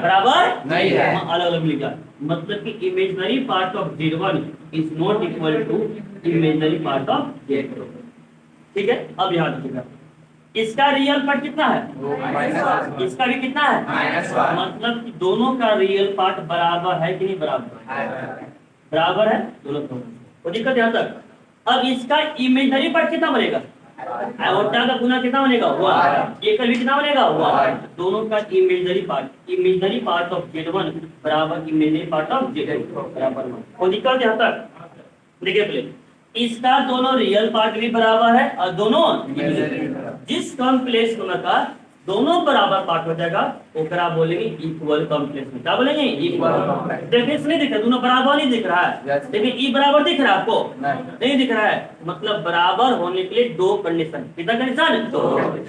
बराबर नहीं है, अलग अलग लिखा। मतलब कि imaginary part of Z1 is not equal to imaginary part of Z2, ठीक है? अब यहाँ देखिएगा, इसका रियल पार्ट कितना है? इसका भी कितना है? मतलब कि दोनों का रियल पार्ट बराबर है कि नहीं? बराबर बराबर है दोनों को, तो दिक्कत यहाँ तक। अब इसका इमेजिनरी पार्ट कितना बनेगा? आयोटा का गुना कितना बनेगा? 1। ये का भी कितना बनेगा? 1। दोनों का इमेजिनरी पार्ट ऑफ Z1 बराबर इमेजिनरी पार्ट ऑफ Z2 बराबर 1। कोई दिक्कत यहाँ तक? देखिए पहले, इसका दोनों रियल पार्ट भी बराबर है और दोनों जिस कॉम्प्लेक्स नंबर का दोनों बराबर पार्ट हो जाएगा ओकरा बोलेंगे इक्वल कॉम्प्लेक्स। क्या बोलेंगे? इक्वल। देखिए इसमें दिख रहा है, दोनों बराबर नहीं दिख रहा है, देखिए ई बराबर दिख रहा है आपको? नहीं दिख रहा है। मतलब बराबर होने के लिए दो कंडीशन, कितना कंडीशन?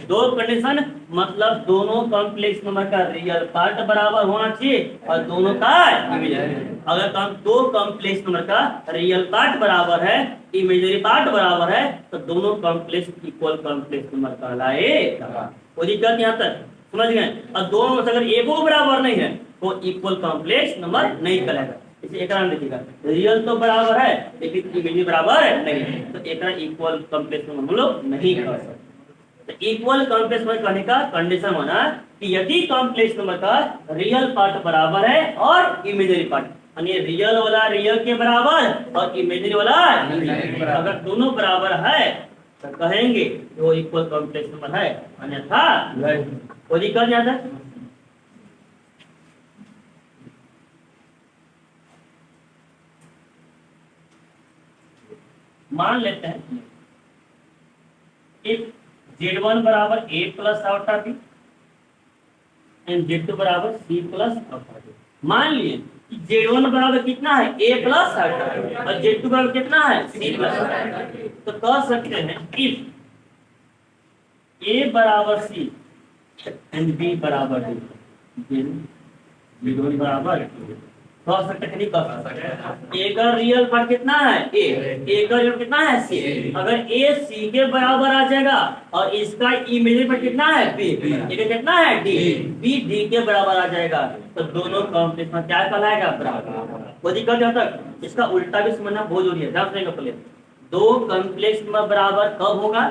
दो कंडीशन, मतलब दोनों कॉम्प्लेक्स नंबर का रियल पार्ट बराबर होना चाहिए और दोनों का इमेजिनरी। अगर दो कॉम्प्लेक्स नंबर का रियल पार्ट बराबर है, इमेजिनरी पार्ट बराबर है, तो दोनों कॉम्प्लेक्स इक्वल कॉम्प्लेक्स नंबर कहलाएगा। कोई दिक्कत यहाँ तक? समझ गए? और दोनों में से अगर एक बराबर नहीं है तो इक्वल कॉम्प्लेक्स नंबर नहीं कहलाएगा। इसे एक नाम देखिएगा, रियल तो बराबर है लेकिन इमेजिनरी बराबर है नहीं, तो एक इक्वल कॉम्प्लेक्स नंबर हम लोग नहीं कह सकते। तो इक्वल कॉम्प्लेक्स नंबर कहने का कंडीशन होना कि यदि कॉम्प्लेक्स नंबर का रियल पार्ट बराबर है और इमेजिनरी पार्ट, यानी रियल वाला रियल के बराबर और इमेजिनरी वाला, अगर दोनों बराबर है तो कहेंगे वो इक्वल कॉम्प्लेक्स नंबर है, अन्यथा कोई दिक्कत नहीं है। मान लेते हैं if Z1 बराबर A + आयोटा थी एंड Z2 बराबर C + आयोटा थी। मान लिए Z1 बराबर कितना है? A + आयोटा और Z2 बराबर कितना है? C + iota. तो कह सकते हैं if A बराबर C एंड B बराबर D, Z1 बराबर कह सकते हैं, नहीं कह सकते? A का रियल पार्ट कितना है? A का रियल कितना है? C। अगर A C के बराबर आ जाएगा और इसका इमेजिनरी पार्ट कितना है? B। A का कितना है? D। B D के बराबर आ जाएगा तो दोनों कॉम्प्लेक्स में क्या कहलाएगा? बराबर। कोई दिक्कत यहाँ तक? इसका उल्टा भी समझना बहुत जरूरी है, ध्यान रखिएगा। पहले दो कॉम्प्लेक्स में बराबर कब होगा?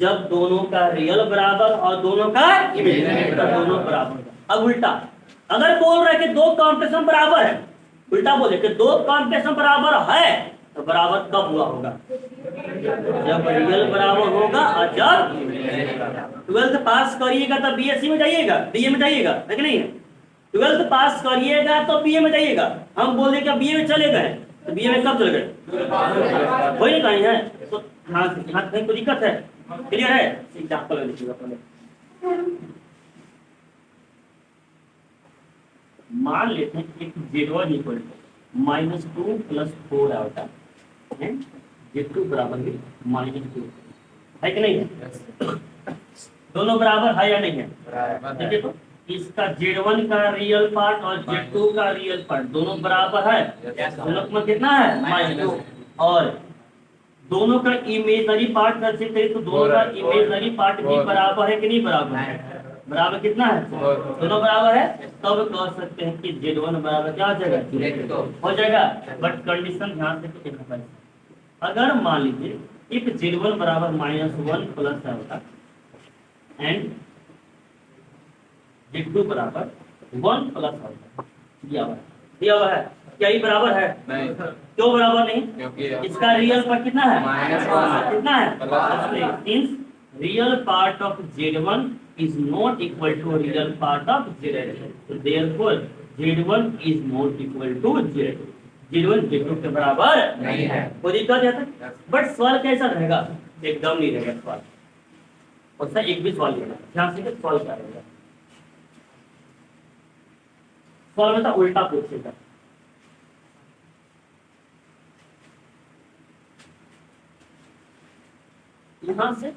जब दोनों का रियल बराबर और दोनों का इमेजिनरी दोनों बराबर। अब उल्टा, अगर बोल रहे कि दो कॉम्प्लेक्स में बराबर है, उल्टा बोले कि दो कॉम्प्लेक्स में बराबर है तो बराबर कब हुआ होगा? जब रियल बराबर होगा और जब 12th पास करिएगा तो बीएससी में जाइएगा, बीए में जाइएगा, है कि नहीं? 12th पास करिएगा तो बीए में जाइएगा। हम बोले कि बीए में चले गए तो बीए में कब चले गए? वही नहीं कहीं है तो हाँ कहीं कोई दिक्कत है? क्लियर है? एग्जाम्पल लिखिएगा पहले। मान लेते हैं एक Z1 इक्वल टू -2 + 4 आयोटा है, Z2 बराबर भी -2 है कि नहीं है? दोनों बराबर है या नहीं है? देखिए तो इसका Z1 का रियल पार्ट और Z2 का रियल पार्ट दोनों बराबर है। दोनों में कितना है? -2। और दोनों का इमेजनरी पार्ट कर सकते हैं, तो दोनों का इमेजनरी पार्ट भी बराबर है कि नहीं बराबर है? बराबर कितना है? दोनों बराबर है। तब कह सकते हैं कि Z1 बराबर क्या हो जाएगा? हो जाएगा। बट कंडीशन ध्यान से देखना पड़ेगा। अगर मान लीजिए if Z1 बराबर -1 प्लस होगा एंड Z2 बराबर 1 प्लस होगा, दिया हुआ है, क्या ये बराबर है? नहीं। क्यों बराबर नहीं? क्योंकि इसका रियल पार्ट कितना है? -1। कितना है? Means real part of Z1 is not equal to real part of Z2. So therefore Z1 is not equal to Z2. Z1 Z2 के बराबर नहीं है। कोई दिक्कत है? बट सवाल कैसा रहेगा? एकदम नहीं रहेगा सवाल। उसका एक भी सवाल नहीं है। ध्यान से सवाल क्या रहेगा? सवाल में तो उल्टा पूछेगा। यहां से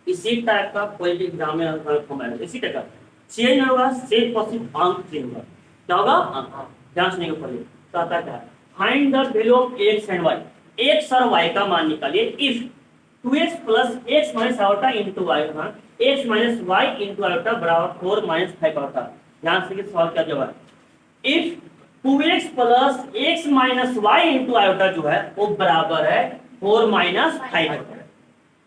इसी टाइप का कोई भी एग्जाम में फॉर्मेट इसी टाइप का चेंज होगा, सेट पॉसिबल अंक चेंज होगा। क्या होगा? अंक। ध्यान सुनिएगा पहले। तो आता क्या है? Find the value of x and y। x और y का मान निकालिए if 2x + x - iota into y, हां, x - y into iota बराबर 4 - 5 iota। ध्यान से सवाल क्या जवाब? If 2x + x - y into iota जो है वो बराबर है 4 - 5 iota।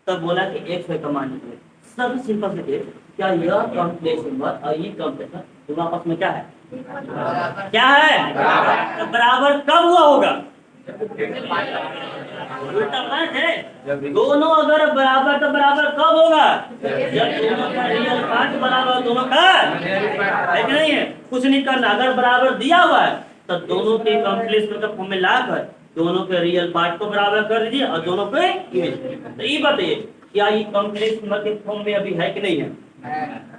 तब बोला कि x y का मान निकाले। सब सिंपल से क्या यह कॉम्प्लेक्स नंबर और ये कॉम्प्लेक्स दोनों आपस में क्या है? क्या है? तो बराबर कब हुआ होगा? उल्टा बात है। दोनों अगर बराबर तो बराबर कब होगा? जब दोनों का रियल पार्ट बराबर, दोनों का है कि नहीं है? कुछ नहीं करना। अगर बराबर दिया हुआ है तो दोनों के कॉम्प्लेक्स मतलब फॉर्म में लाकर दोनों के रियल पार्ट को बराबर कर दीजिए और दोनों के इमेज। तो ये बताइए क्या ये कॉम्प्लेक्स मतलब फॉर्म में अभी है कि नहीं है?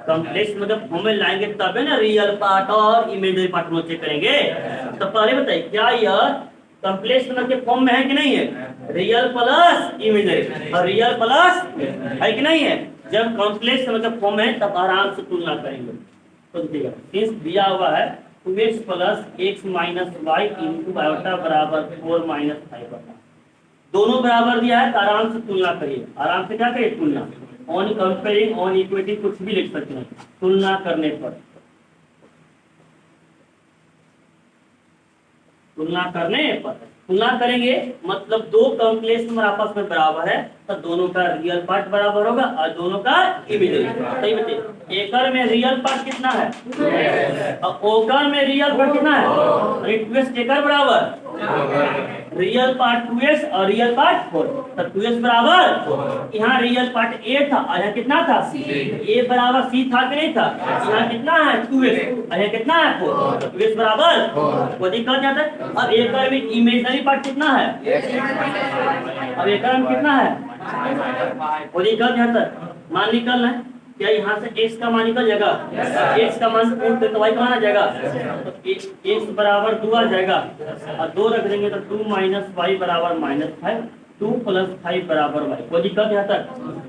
कॉम्प्लेक्स मतलब फॉर्म में लाएंगे तब है ना रियल पार्ट और इमेजनरी पार्ट को चेक करेंगे। तो पहले बताइए क्या यह कॉम्प्लेक्स नंबर के फॉर्म में है कि नहीं है? रियल प्लस इमेजनरी और रियल प्लस है कि नहीं है? जब कॉम्प्लेक्स नंबर के फॉर्म में तब आराम से तुलना करेंगे। तो देखिएगा सिंस दिया हुआ है 2x + x - y into iota बराबर 4 - 5 iota। दोनों बराबर दिया है तो आराम से तुलना करिए। आराम से क्या करिए? तुलना। ऑन कंपेयरिंग, ऑन इक्विटी कुछ भी लिख सकते हैं तुलना करने पर। तुलना करने पर तुलना करेंगे मतलब दो कॉम्प्लेक्स नंबर आपस में बराबर है तो दोनों का रियल पार्ट बराबर होगा और दोनों का इमेजिनरी। सही बताइए एकड़ में रियल पार्ट कितना है और ओकर में रियल पार्ट कितना है? रिक्वेस्ट एकड़ बराबर रियल पार्ट 2s और रियल पार्ट 4। तो 2s बराबर यहाँ रियल पार्ट a था और यहाँ कितना था? a बराबर c था कि नहीं था? यहाँ कितना है? 2s और यहाँ कितना है? 4। तो 2s बराबर वो दिक्कत जाता है। अब एकड़ में इमेजनरी पार्ट कितना है? अब एकड़ में कितना है? वो दिक्कत जाता है। मान निकलना है क्या? यहाँ से x का मान निकल जाएगा। x का मान तो y का मान आ जाएगा। तो x बराबर 2 आ जाएगा और 2 रख देंगे तो 2 - y बराबर -5। 2 + 5 बराबर y। कोई दिक्कत यहाँ तक?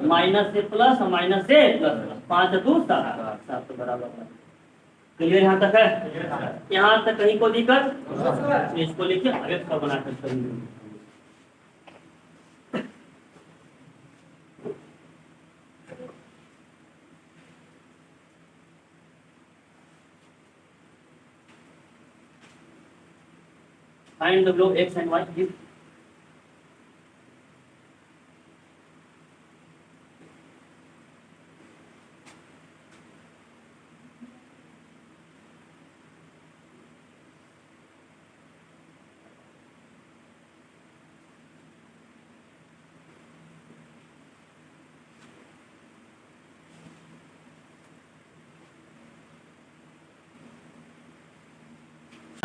माइनस से प्लस और माइनस से प्लस 5 × 2 = 7 7 बराबर। क्लियर यहाँ तक है? यहाँ तक कहीं को दिक्कत? इसको लिखिए आगे सब बनाकर करेंगे। Find the below x and y give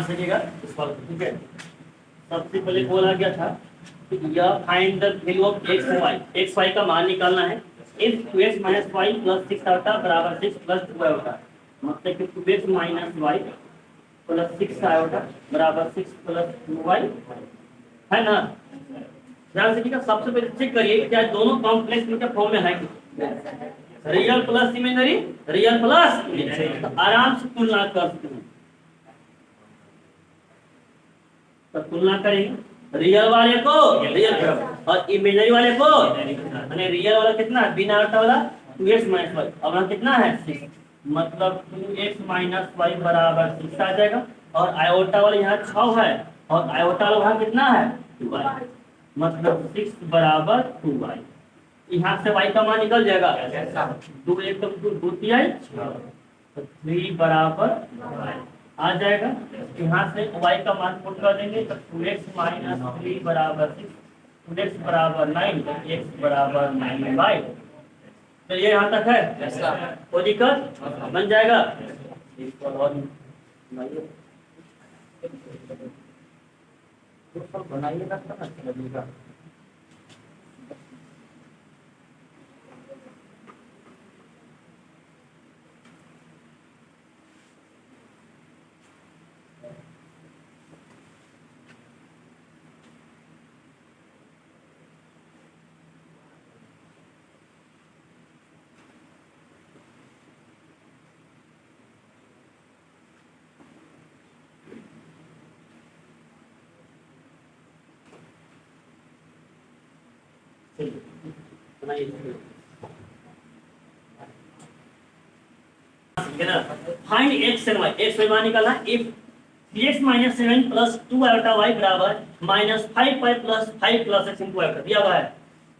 सकेगा इसको, ठीक है। सबसे पहले बोला गया था कि यह find the value of X Y, x Y का मान निकालना है। If 2x minus Y plus 6 iota बराबर 6 प्लस 2 आयोटा, मतलब कि 2x minus Y plus 6 iota बराबर 6 प्लस 2y है ना। ध्यान से देखिएगा, सबसे पहले चेक करिए क्या दोनों कॉम्प्लेक्स इनके फॉर्म में है कि real plus imaginary, real plus imaginary, तो आराम से तुलना कर सकते हैं। तो तुलना करेंगे रियल वाले को रियल और इमेजिनरी वाले को, यानी रियल वाला कितना है बिना आयोटा वाला 2x माइनस वाई, अब यहाँ कितना है 6, मतलब 2x माइनस वाई बराबर 6 आ जाएगा। और आयोटा वाला यहाँ 6 है और आयोटा वाला वहाँ कितना है 2y, मतलब 6 बराबर 2y। यहाँ से y का मान निकल जाएगा, 2 एक तो 2 3 3 बराबर आ जाएगा। यहाँ से y का मान पुट कर देंगे तो 2x माइनस 3 बराबर 6, 2x बराबर 9, x बराबर 9y। तो ये यहाँ तक है, कोई दिक्कत बन जाएगा। बनाइएगा तब अच्छा लगेगा। Find x and y, x y मान निकालना। If 3x minus 7 plus 2 iota y बराबर minus 5y plus 5 plus x into iota दिया हुआ है।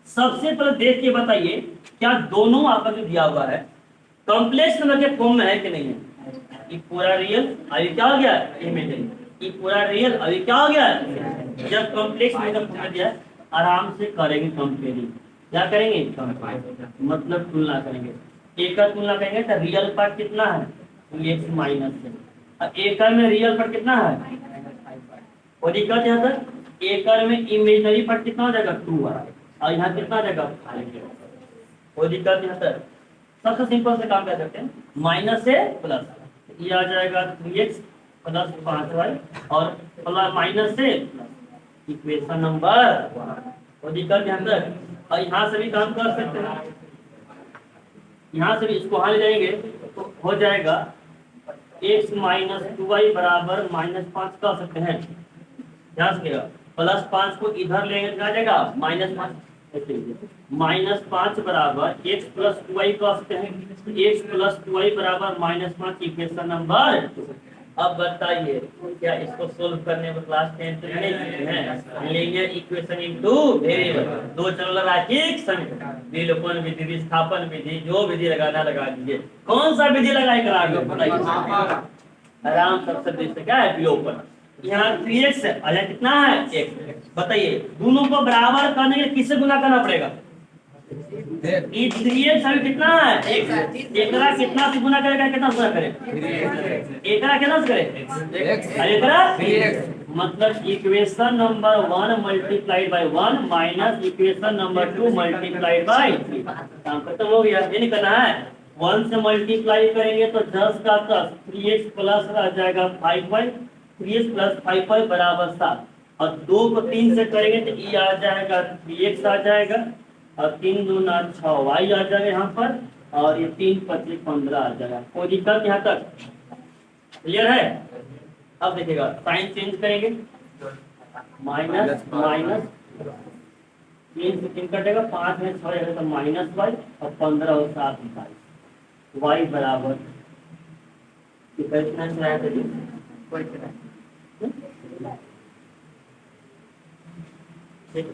सबसे पहले देख के बताइए क्या दोनों आपस में दिया हुआ है कॉम्प्लेक्स नंबर के फॉर्म में है कि नहीं है। ये पूरा रियल अभी क्या हो गया इमेजिनरी, ये पूरा रियल अभी क्या हो गया। जब कॉम्प्लेक्स नंबर फॉर्म में दिया है आराम से करेंगे कंपेयरिंग, क्या करेंगे मतलब तुलना करेंगे। एक का तुलना करेंगे तो रियल पार्ट कितना है 2x माइनस है, और एकड़ में रियल पार्ट कितना है और दिक्कत यहाँ तक एकड़ में इमेजिनरी पार्ट कितना हो जाएगा 2 है और यहाँ कितना आ जाएगा 5। और दिक्कत यहाँ तक सबसे सिंपल से काम कर सकते हैं, माइनस से प्लस, ये आ जाएगा 3x प्लस 5y और प्लस माइनस से प्लस, इक्वेशन नंबर। और दिक्कत यहाँ तक और यहाँ से भी काम कर सकते हैं, यहाँ से भी इसको वहां ले जाएंगे तो हो जाएगा x माइनस 2y बराबर माइनस 5 कर सकते हैं। ध्यान से प्लस 5 को इधर लेंगे तो आ जाएगा माइनस 5, माइनस 5 बराबर x प्लस 2y कर सकते हैं, x प्लस 2y बराबर माइनस 5 इक्वेशन नंबर। अब बताइए क्या इसको सोल्व करने में क्लास 10 हैं लीनियर इक्वेशन इनटू वेरिएबल, दो चर रैखिक समीकरण, विलोपन विधि, विस्थापन विधि, जो विधि लगाना लगा दीजिए। कौन सा विधि लगाए कराएंगे बताइए। आराम सबसे बेस्ट क्या है विलोपन। यहाँ 3x है और यहाँ कितना है x, बताइए दोनों को बराबर करने के लिए किससे गुना करना पड़ेगा। ये 3x अभी कितना है x, एकरा कितना से गुना करेगा, कितना से गुना करें एकरा कितना से करें एकरा 3x, मतलब equation number 1 multiplied by 1 minus equation number 2 multiplied by 3। काम खत्म हो गया। ये नहीं करना है 1 से मल्टीप्लाई करेंगे तो 10 का 10, 3x प्लस आ जाएगा 5y, 3x प्लस 5y बराबर 7, और 2 को 3 से करेंगे तो ये आ जाएगा 3x आ जाएगा और 3 दूना 6y आ जाएगा यहाँ पर, और ये 3 25 15 आ जाएगा। कोई दिक्कत यहाँ तक क्लियर है। अब देखिएगा साइन चेंज करेंगे, माइनस माइनस 3 से 3 कटेगा, 5 में 6 जाएगा तो माइनस y और 15 और 7 22, y बराबर कितना से आया था जी कोई ठीक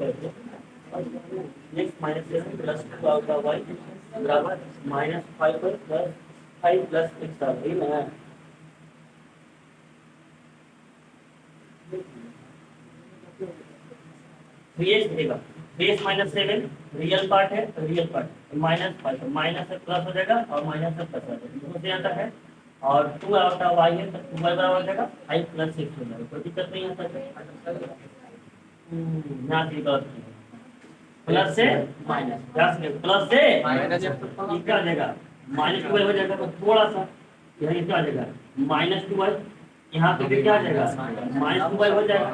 है। Next minus 7 plus 2 out of y बराबर माइनस 5 प्लस 5 प्लस 6 आ गई ना। देगा 3x माइनस 7 रियल पार्ट है, रियल पार्ट माइनस 5 माइनस से प्लस हो जाएगा और माइनस से प्लस हो जाएगा, यहाँ तक है। और 2 आउटा y है तो 2y बराबर हो जाएगा 5 + 6 हो जाएगा। कोई दिक्कत नहीं है सर। यहाँ से गलत प्लस से माइनस, प्लस से माइनस, ये क्या आ जाएगा -2y हो जाएगा। तो थोड़ा सा यहाँ क्या आ जाएगा -2y, यहाँ पे भी क्या आ जाएगा -2y हो जाएगा।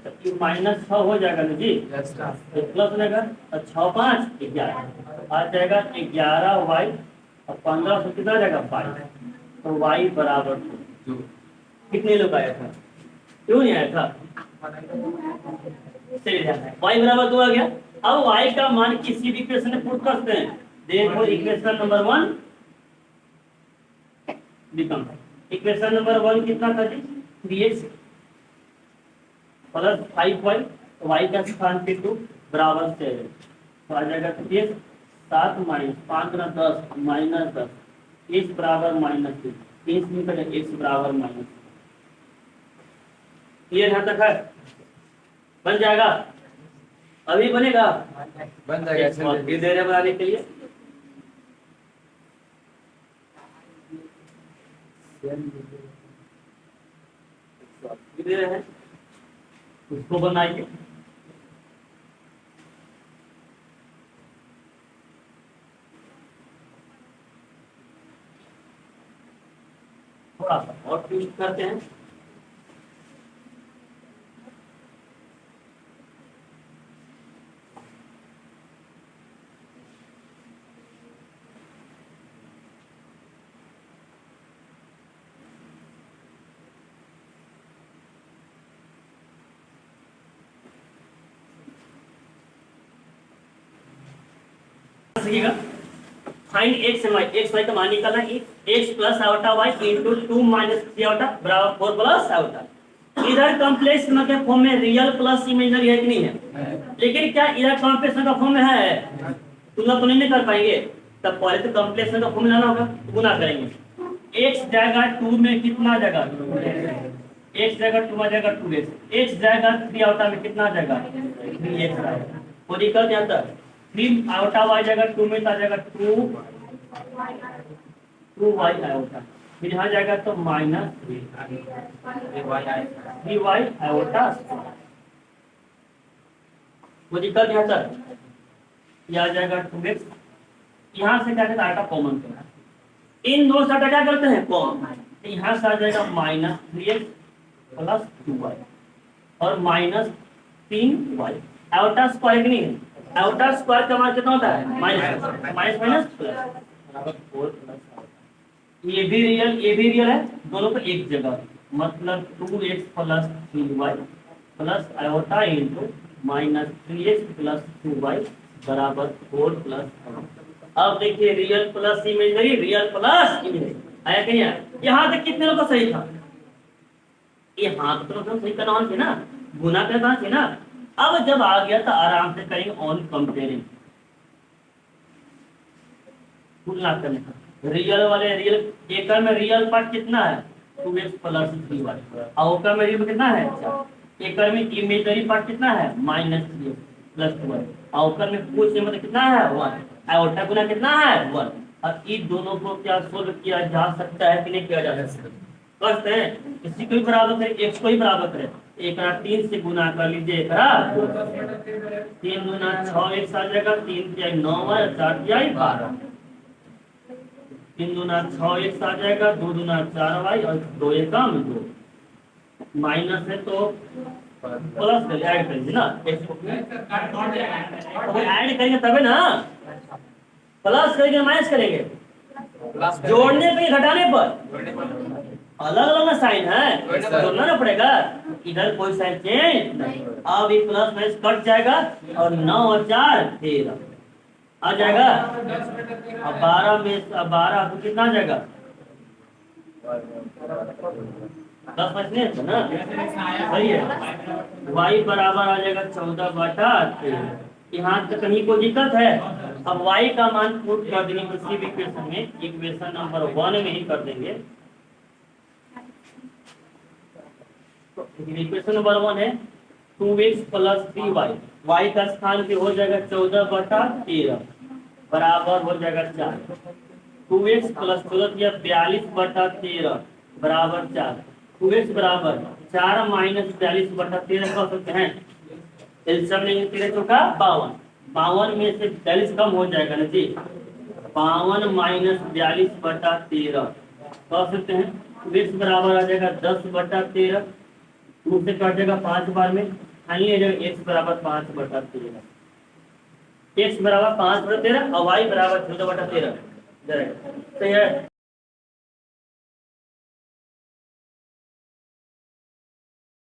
तो ये -6 हो जाएगा ना जी, तो प्लस लगेगा और 6 5 11 आ जाएगा 11y और 15 से कितना आ जाएगा 5। तो y बराबर 2। कितने लोग आया था, क्यों नहीं आया था, चलिए y बराबर 2 आ गया। अब y का मान किसी भी इक्वेशन में पुट करते हैं। देखो equation number 1 become, equation number 1 कितना था जी 3x प्लस 5y, तो y का स्थान पे 2 बराबर 7, तो आ जाएगा 3x 7 - 5 × 10 -10 x बराबर -2, 3 निकले x बराबर -2। क्लियर यहाँ तक है, बन जाएगा, अभी बनेगा, बन जाएगा। दे रहे बनाने के लिए दे रहे हैं, उसको बनाइए। थोड़ा सा और ट्विस्ट करते हैं। Find x and y, x y का मान निकालना है, x plus outta y into 2 minus 3 outta बराबर 4 प्लस आउटा। इधर कॉम्प्लेक्स के फॉर्म में रियल प्लस इमेजिनरी है कि नहीं है, लेकिन क्या इधर कॉम्प्लेक्स का फॉर्म में है, तुलना तो नहीं कर पाएंगे, तब पहले तो कॉम्प्लेक्स का फॉर्म लाना होगा, गुना करेंगे। x जाएगा 2 में कितना जाएगा, x जाएगा 2 आ जाएगा 2x, x जाएगा 3 आउटा में कितना जाएगा 3x आएगा, वो निकल जाता है 3 आउटा y जाएगा 2 में, तो आ जाएगा 2y आउटा, फिर यहाँ जाएगा तो -3y आउटा, वो निकल जाता है, यह आ जाएगा 2x। यहाँ से क्या करता है, आटा कॉमन करना, इन दो से क्या करते हैं कॉमन, तो यहाँ से आ जाएगा -3x प्लस 2y और -3y आउटा स्क्वायर नहीं है, आउटर स्क्वायर का मान कितना होता है माइनस प्लस, ये भी रियल है, दोनों को एक जगह, मतलब 2x plus 3y plus iota into -3x plus 2y बराबर 4 प्लस। अब देखिए real plus imaginary, real plus imaginary आया कि नहीं आया, यहाँ तक कितने लोगों का सही था, ये हाथ तो सही करना थी ना, गुना करना थी ना। अब जब आ गया तो आराम से करेंगे ऑन कंपेयरिंग, तुलना करने का, रियल वाले रियल, एक में रियल पार्ट कितना है 2x प्लस 3y, और में रियल कितना है 4, एक में इमेजिनरी पार्ट कितना है -3x प्लस 2y, और में कुछ मतलब कितना है 1, आउटा गुना कितना है 1। अब इन दोनों को क्या सोल्व किया जा सकता है कि नहीं किया जा सकता, करते हैं, इसी को ही बराबर करें, x को ही बराबर करें, एक 3 से गुना कर लीजिए, 3 गुना 6x आ जाएगा, 3 तिहाई 9y, 4 तिहाई 12, 3 गुना 6x आ जाएगा, 2 गुना 4y और 2 एकम 2, माइनस है तो प्लस कर ऐड करेंगे ना, ऐड करेंगे तबे ना, प्लस करेंगे माइनस करेंगे, जोड़ने पे घटाने पर अलग अलग साइन है, जोड़ना ना पड़ेगा, इधर कोई साइन चेंज नहीं, अब ये प्लस माइनस कट जाएगा और 9 और 4 13 आ जाएगा, अब 12 में 12 तो कितना आ जाएगा 10 बचने तो ना, सही है, y बराबर आ जाएगा 14/13। यहाँ तक कहीं कोई दिक्कत है, अब y का मान पुट कर देंगे किसी भी इक्वेशन में, इक्वेशन नंबर 1 में ही कर देंगे। इक्वेशन नंबर 1 है 2x प्लस 3y, y का स्थान पे हो जाएगा 14/13 बराबर हो जाएगा 4, 2x प्लस 14 या 42/13 बराबर 4। 2x बराबर 4 माइनस 42/13 कह सकते हैं। एलसीएम लेंगे 13 चौका 52, 52 में से 42 कम हो जाएगा ना जी, 52 माइनस 42/13 कह सकते हैं। x बराबर आ जाएगा 10/13, 2 से कट जाएगा 5 बार में, फाइनली आ जाएगा x बराबर 5/13। x बराबर 5/13 और y बराबर 14/13। सही है।